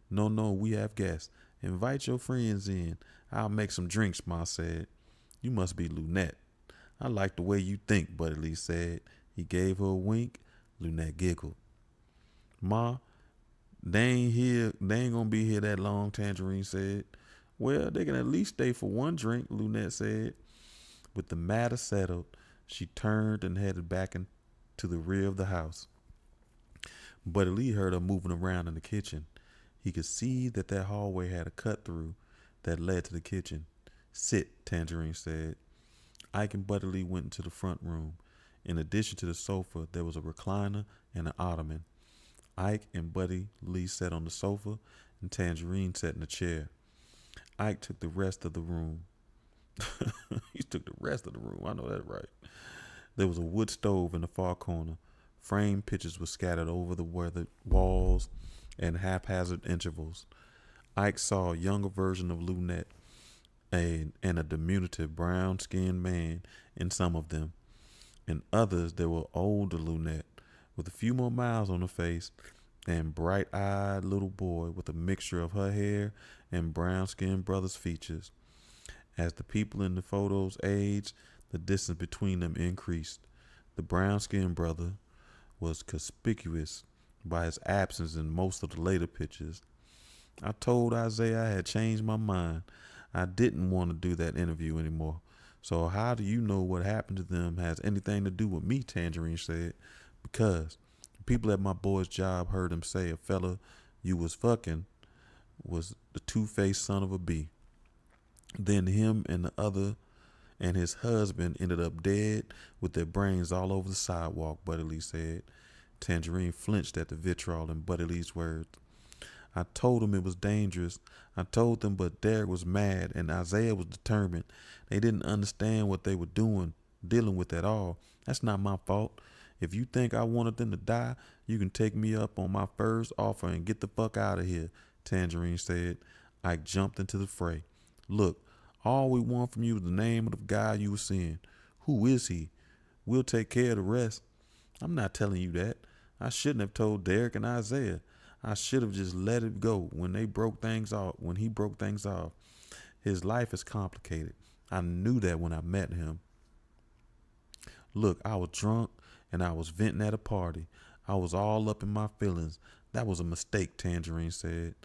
A: No, we have guests. Invite your friends in. I'll make some drinks, Ma said. You must be Lunette. I like the way you think, Buddy Lee said. He gave her a wink. Lunette giggled. Ma, they ain't gonna be here that long, Tangerine said. Well, they can at least stay for one drink, Lunette said. With the matter settled, she turned and headed back into the rear of the house. Buddy Lee heard her moving around in the kitchen. He could see that hallway had a cut through that led to the kitchen. Sit, Tangerine said. Ike and Buddy Lee went into the front room. In addition to the sofa, there was a recliner and an ottoman. Ike and Buddy Lee sat on the sofa, and Tangerine sat in a chair. Ike took the rest of the room. He took the rest of the room. I know that right. There was a wood stove in the far corner. Framed pictures were scattered over the weathered walls and haphazard intervals. Ike saw a younger version of Lunette and a diminutive brown-skinned man in some of them. In others, there were older Lunette with a few more miles on her face and bright-eyed little boy with a mixture of her hair and brown-skinned brother's features. As the people in the photos aged, the distance between them increased. The brown-skinned brother was conspicuous by his absence in most of the later pictures. I told Isaiah I had changed my mind. I didn't want to do that interview anymore. So how do you know what happened to them has anything to do with me, Tangerine said. Because the people at my boy's job heard him say a fella you was fucking was the two-faced son of a bee. Then him and the other and his husband ended up dead with their brains all over the sidewalk, Buddy Lee said. Tangerine flinched at the vitriol in Buddy Lee's words. I told them it was dangerous. I told them, but Derek was mad and Isaiah was determined. They didn't understand what they were dealing with at all. That's not my fault. If you think I wanted them to die, you can take me up on my first offer and get the fuck out of here, Tangerine said. Ike jumped into the fray. Look, all we want from you is the name of the guy you were seeing. Who is he? We'll take care of the rest. I'm not telling you that. I shouldn't have told Derek and Isaiah. I should have just let it go when he broke things off. His life is complicated. I knew that when I met him. Look, I was drunk and I was venting at a party. I was all up in my feelings. That was a mistake, Tangerine said.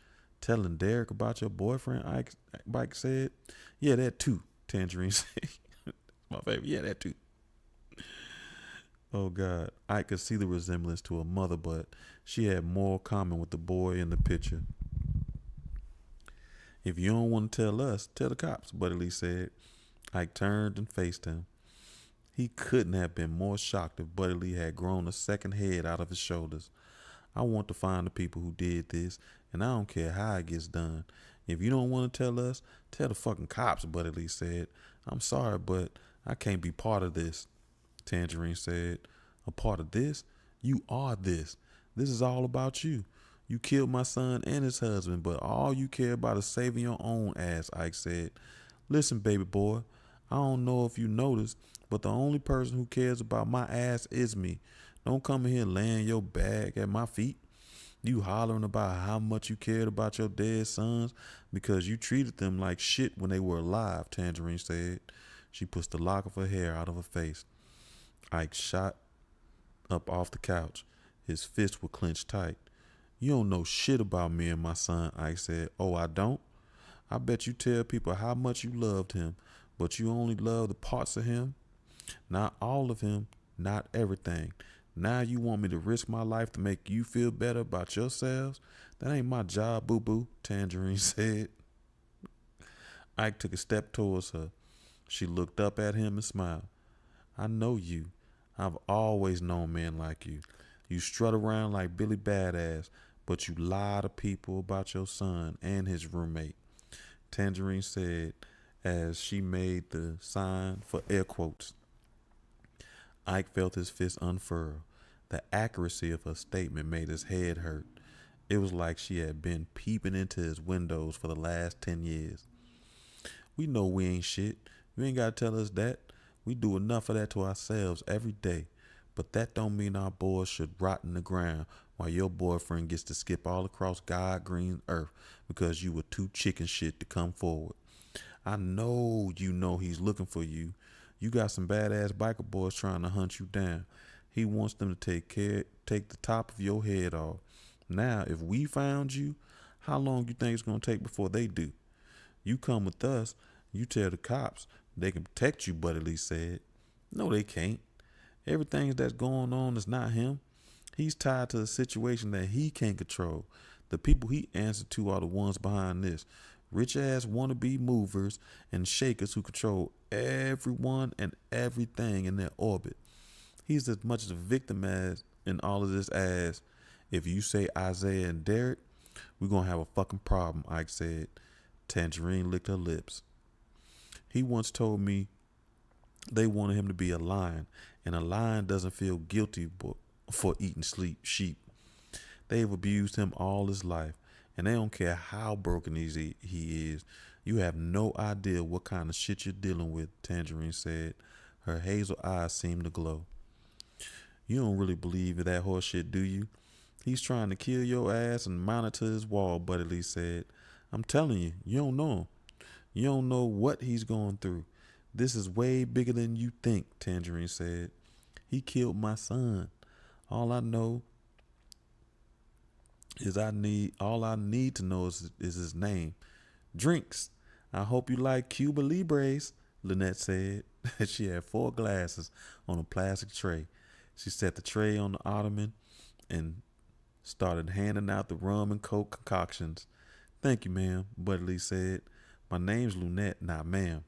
A: Telling Derek about your boyfriend, Ike said. Yeah, that too, Tangerine said. My favorite. Yeah, that too. Oh, God. I could see the resemblance to a mother, but she had more common with the boy in the picture. If you don't want to tell us, tell the cops, Buddy Lee said. Ike turned and faced him. He couldn't have been more shocked if Buddy Lee had grown a second head out of his shoulders. I want to find the people who did this, and I don't care how it gets done. If you don't want to tell us, tell the fucking cops, Buddy Lee said. I'm sorry, but I can't be part of this, Tangerine said. A part of this? You are this. This is all about you. You killed my son and his husband, but all you care about is saving your own ass, Ike said. Listen, baby boy, I don't know if you noticed, but the only person who cares about my ass is me. Don't come in here laying your bag at my feet. You hollering about how much you cared about your dead sons because you treated them like shit when they were alive, Tangerine said. She pushed the lock of her hair out of her face. Ike shot up off the couch. His fists were clenched tight. You don't know shit about me and my son, Ike said. Oh, I don't? I bet you tell people how much you loved him, but you only love the parts of him, not all of him, not everything. Now you want me to risk my life to make you feel better about yourselves? That ain't my job, boo-boo, Tangerine said. Ike took a step towards her. She looked up at him and smiled. I know you. I've always known men like you. You strut around like Billy Badass, but you lie to people about your son and his roommate, Tangerine said as she made the sign for air quotes. Ike felt his fist unfurl. The accuracy of her statement made his head hurt. It was like she had been peeping into his windows for the last 10 years. We know we ain't shit. You ain't got to tell us that. We do enough of that to ourselves every day. But that don't mean our boys should rot in the ground while your boyfriend gets to skip all across God green earth because you were too chicken shit to come forward. I know you know he's looking for you. You got some badass biker boys trying to hunt you down. He wants them to take the top of your head off. Now, if we found you, how long you think it's gonna take before they do? You come with us, you tell the cops they can protect you, Buddy Lee said. No, they can't. Everything that's going on is not him. He's tied to a situation that he can't control. The people he answers to are the ones behind this. Rich ass wannabe movers and shakers who control everyone and everything in their orbit. He's as much of a victim as in all of this as if you say Isaiah and Derek, we're gonna have a fucking problem, Ike said. Tangerine licked her lips. He once told me they wanted him to be a lion, and a lion doesn't feel guilty for eating sheep. They've abused him all his life, and they don't care how broken he is. You have no idea what kind of shit you're dealing with, Tangerine said. Her hazel eyes seemed to glow. You don't really believe in that horse shit, do you? He's trying to kill your ass and mount it to his wall, Buddy Lee said. I'm telling you, you don't know him. You don't know what he's going through. This is way bigger than you think, Tangerine said. He killed my son. All I know is all I need to know is his name. Drinks. I hope you like Cuba Libres, Lynette said. She had 4 glasses on a plastic tray. She set the tray on the ottoman and started handing out the rum and coke concoctions. Thank you, ma'am, Buddy Lee said. My name's Lunette, not ma'am.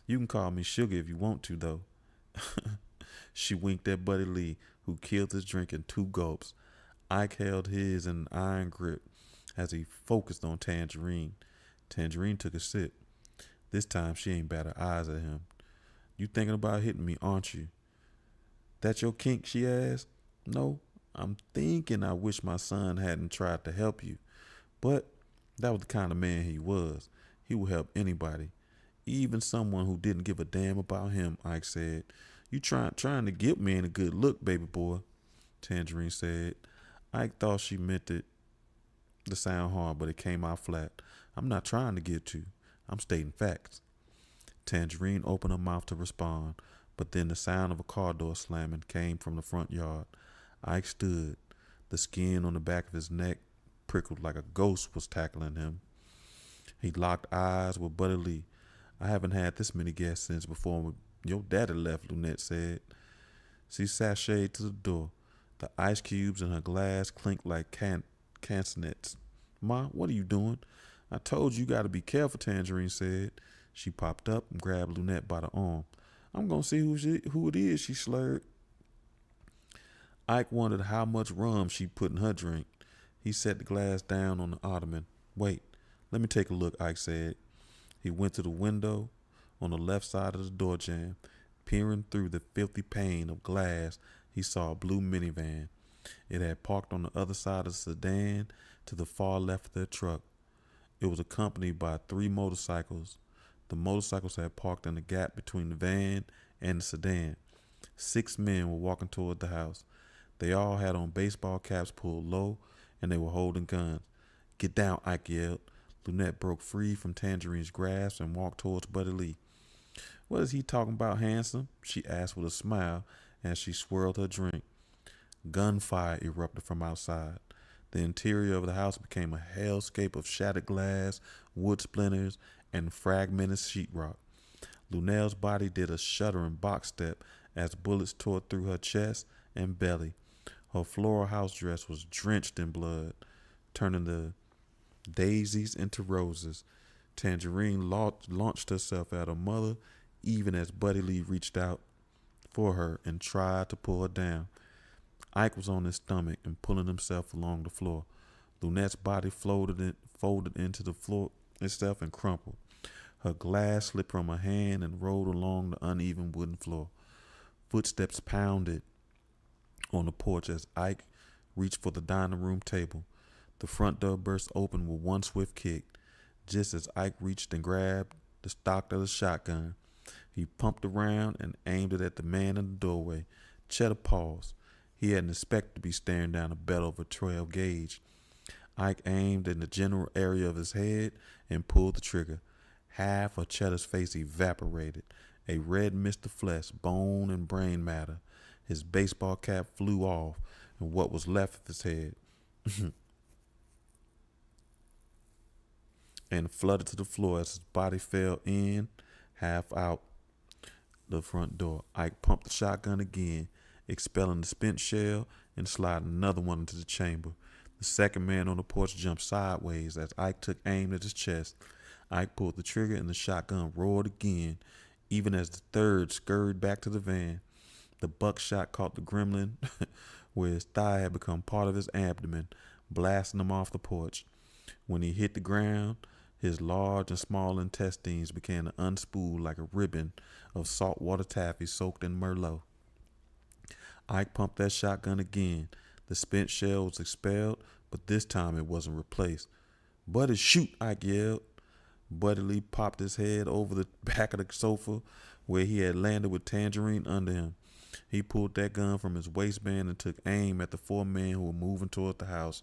A: You can call me Sugar if you want to, though. She winked at Buddy Lee, who killed his drink in 2 gulps. Ike held his in an iron grip as he focused on Tangerine. Tangerine took a sip. This time she ain't bat her eyes at him. You thinking about hitting me, aren't you? That your kink, she asked. No, I'm thinking I wish my son hadn't tried to help you. But that was the kind of man he was. He would help anybody, even someone who didn't give a damn about him, Ike said. You trying to get me in a good look, baby boy, Tangerine said. Ike thought she meant it to sound hard, but it came out flat. I'm not trying to get you. I'm stating facts. Tangerine opened her mouth to respond, but then the sound of a car door slamming came from the front yard. Ike stood. The skin on the back of his neck prickled like a ghost was tackling him. He locked eyes with Buddy Lee. I haven't had this many guests since before your daddy left, Lunette said. She sashayed to the door. The ice cubes in her glass clinked like castanets. Ma, what are you doing? I told you got to be careful, Tangerine said. She popped up and grabbed Lunette by the arm. I'm going to see who it is, she slurred. Ike wondered how much rum she put in her drink. He set the glass down on the ottoman. Wait, let me take a look, Ike said. He went to the window on the left side of the door jamb. Peering through the filthy pane of glass, he saw a blue minivan. It had parked on the other side of the sedan to the far left of their truck. It was accompanied by 3 motorcycles. The motorcycles had parked in the gap between the van and the sedan. 6 men were walking toward the house. They all had on baseball caps pulled low, and they were holding guns. Get down, Ike yelled. Lunette broke free from Tangerine's grasp and walked towards Buddy Lee. What is he talking about, handsome? She asked with a smile as she swirled her drink. Gunfire erupted from outside. The interior of the house became a hellscape of shattered glass, wood splinters, and fragmented sheetrock. Lunelle's body did a shuddering box step as bullets tore through her chest and belly. Her floral house dress was drenched in blood, turning the daisies into roses. Tangerine launched herself at her mother, even as Buddy Lee reached out for her and tried to pull her down. Ike was on his stomach and pulling himself along the floor. Lunette's body folded into the floor itself and crumpled. Her glass slipped from her hand and rolled along the uneven wooden floor. Footsteps pounded on the porch as Ike reached for the dining room table. The front door burst open with one swift kick. Just as Ike reached and grabbed the stock of the shotgun, he pumped around and aimed it at the man in the doorway. Cheddar paused. He hadn't expected to be staring down the barrel of a 12 gauge. Ike aimed in the general area of his head and pulled the trigger. Half of Cheddar's face evaporated. A red mist of flesh, bone, and brain matter. His baseball cap flew off, and what was left of his head and flooded to the floor as his body fell in, half out the front door. Ike pumped the shotgun again, expelling the spent shell and sliding another one into the chamber. The second man on the porch jumped sideways as Ike took aim at his chest. Ike pulled the trigger and the shotgun roared again, even as the third scurried back to the van. The buckshot caught the gremlin where his thigh had become part of his abdomen, blasting him off the porch. When he hit the ground, his large and small intestines began to unspool like a ribbon of saltwater taffy soaked in Merlot. Ike pumped that shotgun again. The spent shell was expelled, but this time it wasn't replaced. "Buddy, shoot!" Ike yelled. Buddy Lee popped his head over the back of the sofa where he had landed with Tangerine under him. He pulled that gun from his waistband and took aim at the four men who were moving toward the house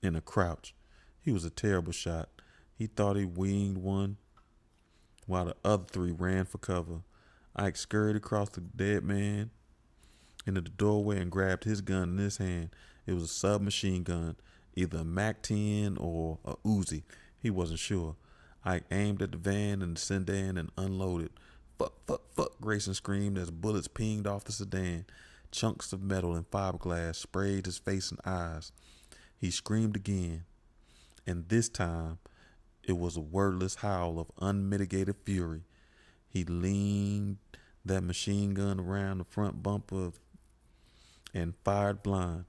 A: in a crouch. He was a terrible shot. He thought he winged one while the other three ran for cover. Ike scurried across the dead man into the doorway and grabbed his gun in his hand. It was a submachine gun, either a MAC-10 or a Uzi. He wasn't sure. Ike aimed at the van and the sedan and unloaded. "Fuck, fuck, fuck," Grayson screamed as bullets pinged off the sedan. Chunks of metal and fiberglass sprayed his face and eyes. He screamed again, and this time it was a wordless howl of unmitigated fury. He leaned that machine gun around the front bumper and fired blind.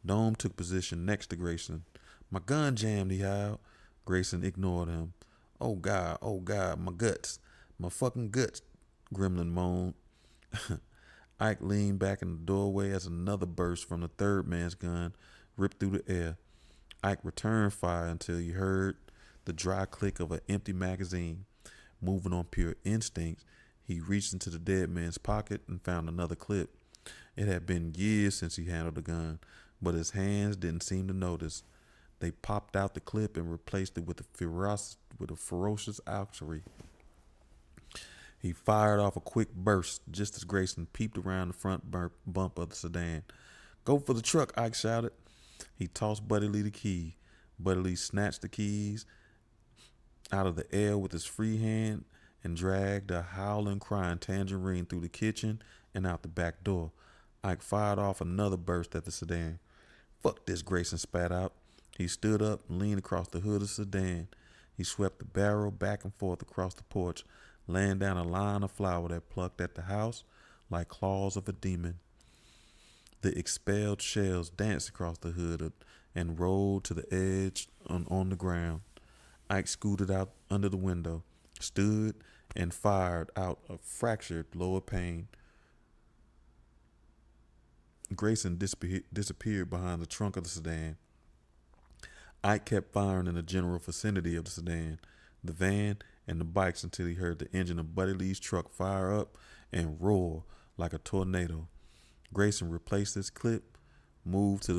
A: Dome took position next to Grayson. "My gun jammed," he howled. Grayson ignored him. Oh God, my guts. My fucking guts," Gremlin moaned. Ike leaned back in the doorway as another burst from the third man's gun ripped through the air. Ike returned fire until he heard the dry click of an empty magazine. Moving on pure instinct, he reached into the dead man's pocket and found another clip. It had been years since he handled a gun, but his hands didn't seem to notice. They popped out the clip and replaced it with a ferocious archery. He fired off a quick burst just as Grayson peeped around the front bump of the sedan. "Go for the truck," Ike shouted. He tossed Buddy Lee the key. Buddy Lee snatched the keys out of the air with his free hand and dragged a howling, crying Tangerine through the kitchen and out the back door. Ike fired off another burst at the sedan. "Fuck this," Grayson spat out. He stood up and leaned across the hood of the sedan. He swept the barrel back and forth across the porch, laying down a line of flour that plucked at the house like claws of a demon. The expelled shells danced across the hood and rolled to the edge on the ground. Ike scooted out under the window, stood, and fired out a fractured lower pane. Grayson disappeared behind the trunk of the sedan. Ike kept firing in the general vicinity of the sedan, the van, and the bikes until he heard the engine of Buddy Lee's truck fire up and roar like a tornado. Grayson replaced his clip, moved to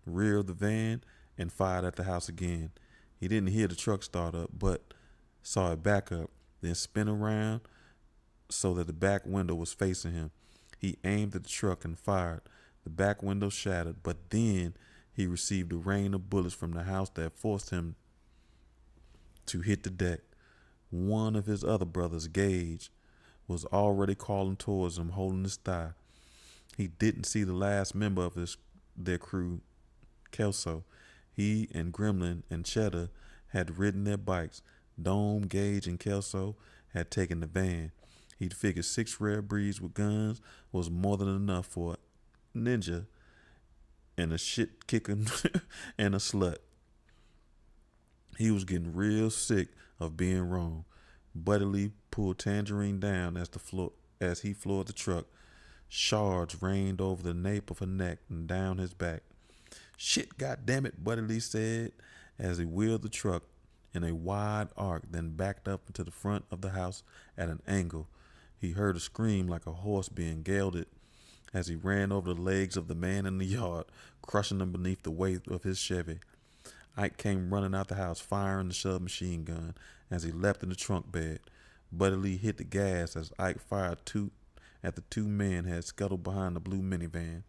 A: the rear of the van, and fired at the house again. He didn't hear the truck start up, but saw it back up, then spin around so that the back window was facing him. He aimed at the truck and fired. The back window shattered, but then He received a rain of bullets from the house that forced him to hit the deck. One of his other brothers, Gage, was already crawling towards him, holding his thigh. He didn't see the last member of their crew, Kelso. He and Gremlin and Cheddar had ridden their bikes. Dome, Gage, and Kelso had taken the van. He'd figured 6 rare breeds with guns was more than enough for a ninja and a shit kicking and a slut. He was getting real sick of being wrong. Buddy Lee pulled Tangerine down as he floored the truck. Shards rained over the nape of her neck and down his back. Shit, goddammit, Buddy Lee said as he wheeled the truck in a wide arc, then backed up into the front of the house at an angle. He heard a scream like a horse being gelded as he ran over the legs of the man in the yard, crushing them beneath the weight of his Chevy. Ike came running out the house, firing the submachine gun as he leapt in the trunk bed. Buddy Lee hit the gas as Ike fired at the 2 men had scuttled behind the blue minivan.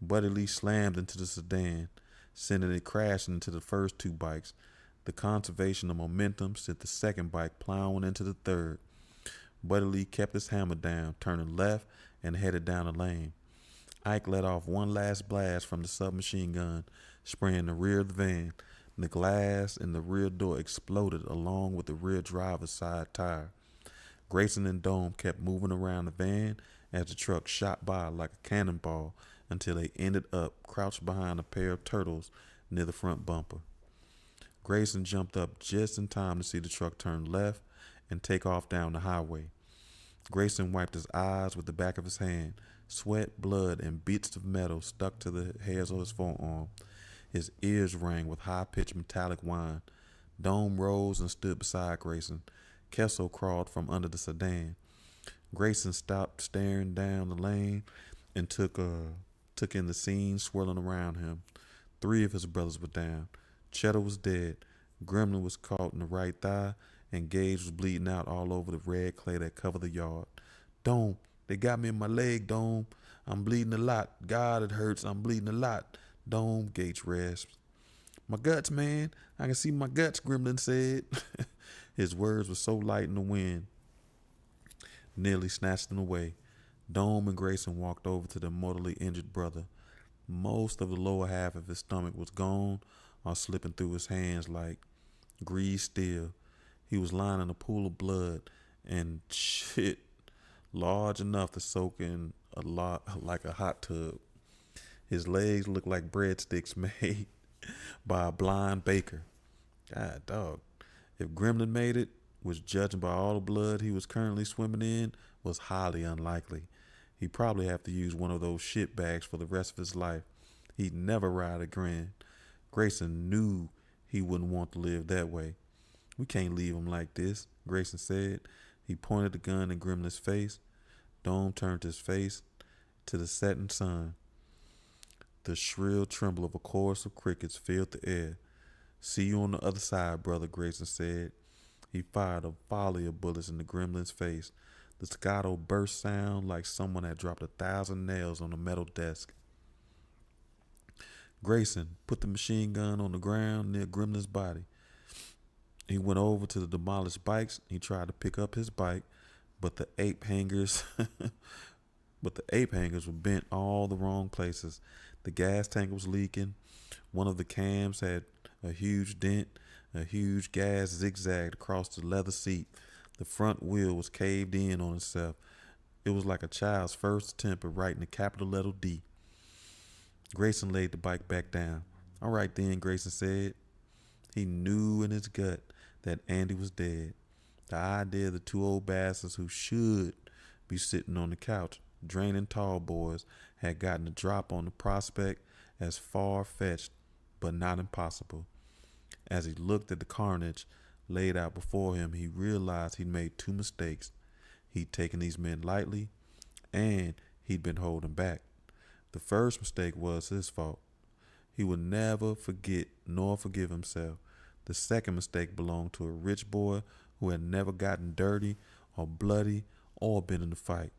A: Buddy Lee slammed into the sedan, sending it crashing into the first 2 bikes. The conservation of momentum sent the second bike plowing into the third. Buddy Lee kept his hammer down, turning left and headed down the lane. Ike let off one last blast from the submachine gun, spraying the rear of the van. The glass in the rear door exploded along with the rear driver's side tire. Grayson and Dome kept moving around the van as the truck shot by like a cannonball until they ended up crouched behind a pair of turtles near the front bumper. Grayson jumped up just in time to see the truck turn left and take off down the highway. Grayson wiped his eyes with the back of his hand. Sweat, blood, and bits of metal stuck to the hairs of his forearm. His ears rang with high-pitched metallic whine. Dome rose and stood beside Grayson. Kelso crawled from under the sedan. Grayson stopped staring down the lane and took in the scene swirling around him. 3 of his brothers were down. Cheddar was dead. Gremlin was caught in the right thigh, and Gage was bleeding out all over the red clay that covered the yard. Dome, they got me in my leg, Dome. I'm bleeding a lot. God, it hurts. I'm bleeding a lot. Dome, Gage rasped. My guts, man. I can see my guts, Gremlin said. His words were so light in the wind, nearly snatched them away. Dome and Grayson walked over to the mortally injured brother. Most of the lower half of his stomach was gone or slipping through his hands like greased steel. He was lying in a pool of blood and shit large enough to soak in a lot like a hot tub. His legs looked like breadsticks made by a blind baker. God, dog. If Gremlin made it, which judging by all the blood he was currently swimming in, was highly unlikely. He'd probably have to use one of those shit bags for the rest of his life. He'd never ride again. Grayson knew he wouldn't want to live that way. We can't leave him like this, Grayson said. He pointed the gun in Gremlin's face. Dome turned his face to the setting sun. The shrill tremble of a chorus of crickets filled the air. See you on the other side, brother, Grayson said. He fired a volley of bullets into Gremlin's face. The staccato burst sound like someone had dropped 1,000 nails on a metal desk. Grayson put the machine gun on the ground near Gremlin's body. He went over to the demolished bikes. He tried to pick up his bike, but the ape hangers were bent all the wrong places. The gas tank was leaking. One of the cams had a huge dent. A huge gas zigzagged across the leather seat. The front wheel was caved in on itself. It was like a child's first attempt at writing the capital letter D. Grayson laid the bike back down. All right then, Grayson said. He knew in his gut that Andy was dead. The idea of the 2 old bastards who should be sitting on the couch, draining tall boys, had gotten a drop on the prospect as far-fetched, but not impossible. As he looked at the carnage laid out before him, he realized he'd made 2 mistakes. He'd taken these men lightly, and he'd been holding back. The first mistake was his fault. He would never forget nor forgive himself. The second mistake belonged to a rich boy who had never gotten dirty or bloody or been in a fight.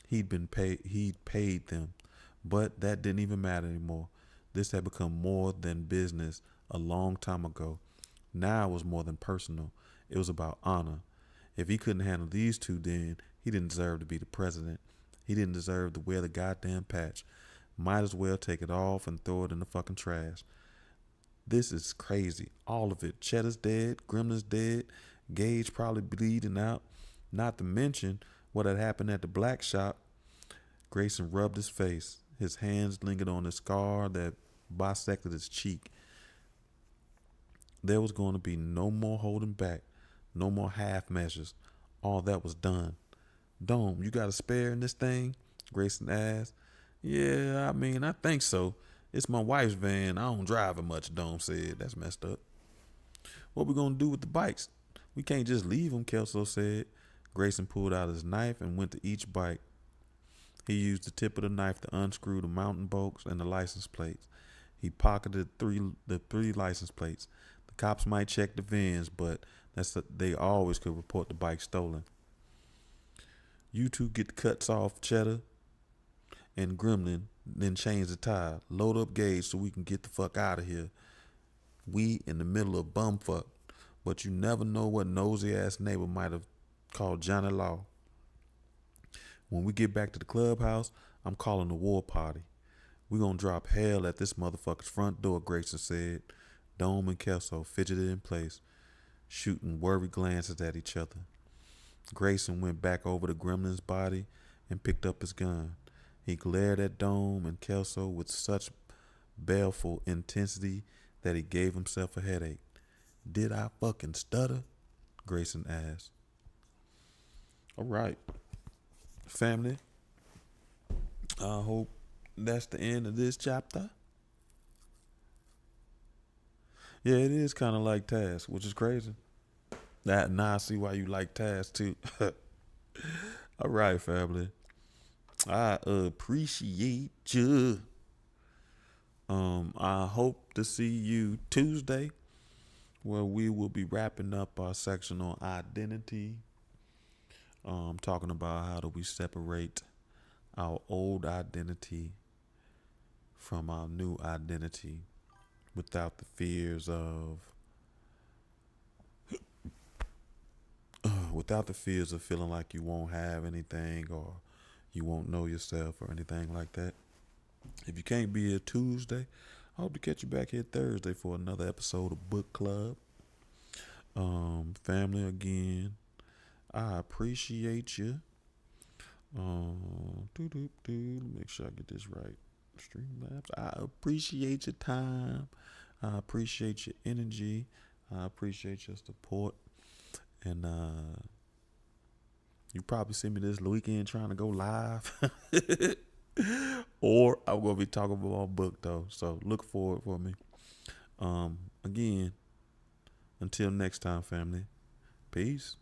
A: He'd paid them, but that didn't even matter anymore. This had become more than business a long time ago. Now it was more than personal. It was about honor. If he couldn't handle these two, then he didn't deserve to be the president. He didn't deserve to wear the goddamn patch. Might as well take it off and throw it in the fucking trash. This is crazy. All of it. Cheddar's dead. Gremlin's dead. Gage probably bleeding out. Not to mention what had happened at the black shop. Grayson rubbed his face. His hands lingered on the scar that bisected his cheek. There was going to be no more holding back. No more half measures. All that was done. Dome, you got a spare in this thing? Grayson asked. Yeah, I mean, I think so. It's my wife's van. I don't drive it much, Dome said. That's messed up. What we gonna do with the bikes? We can't just leave them, Kelso said. Grayson pulled out his knife and went to each bike. He used the tip of the knife to unscrew the mountain bolts and the license plates. He pocketed the three license plates. The cops might check the VINs, but they always could report the bike stolen. You two get the cuts off Cheddar and Gremlin, then change the tire. Load up Gage so we can get the fuck out of here. We in the middle of bumfuck, but you never know what nosy ass neighbor might have called Johnny Law. When we get back to the clubhouse, I'm calling the war party. We gonna drop hell at this motherfucker's front door, Grayson said. Dome and Kelso fidgeted in place, shooting worried glances at each other. Grayson went back over the gremlin's body and picked up his gun. He glared at Dome and Kelso with such baleful intensity that he gave himself a headache. Did I fucking stutter? Grayson asked. All right, family. I hope that's the end of this chapter. Yeah, it is kind of like Task, which is crazy. Now I see why you like Task too. All right, family. I appreciate you. I hope to see you Tuesday, where we will be wrapping up our section on identity. Talking about how do we separate our old identity from our new identity without the fears of feeling like you won't have anything or you won't know yourself or anything like that. If you can't be here Tuesday, I hope to catch you back here Thursday for another episode of Book Club. Family, again, I appreciate you. Make sure I get this right. Streamlabs. I appreciate your time. I appreciate your energy. I appreciate your support. And you probably see me this weekend trying to go live. Or I'm going to be talking about my book, though. So look forward for me. Again, until next time, family. Peace.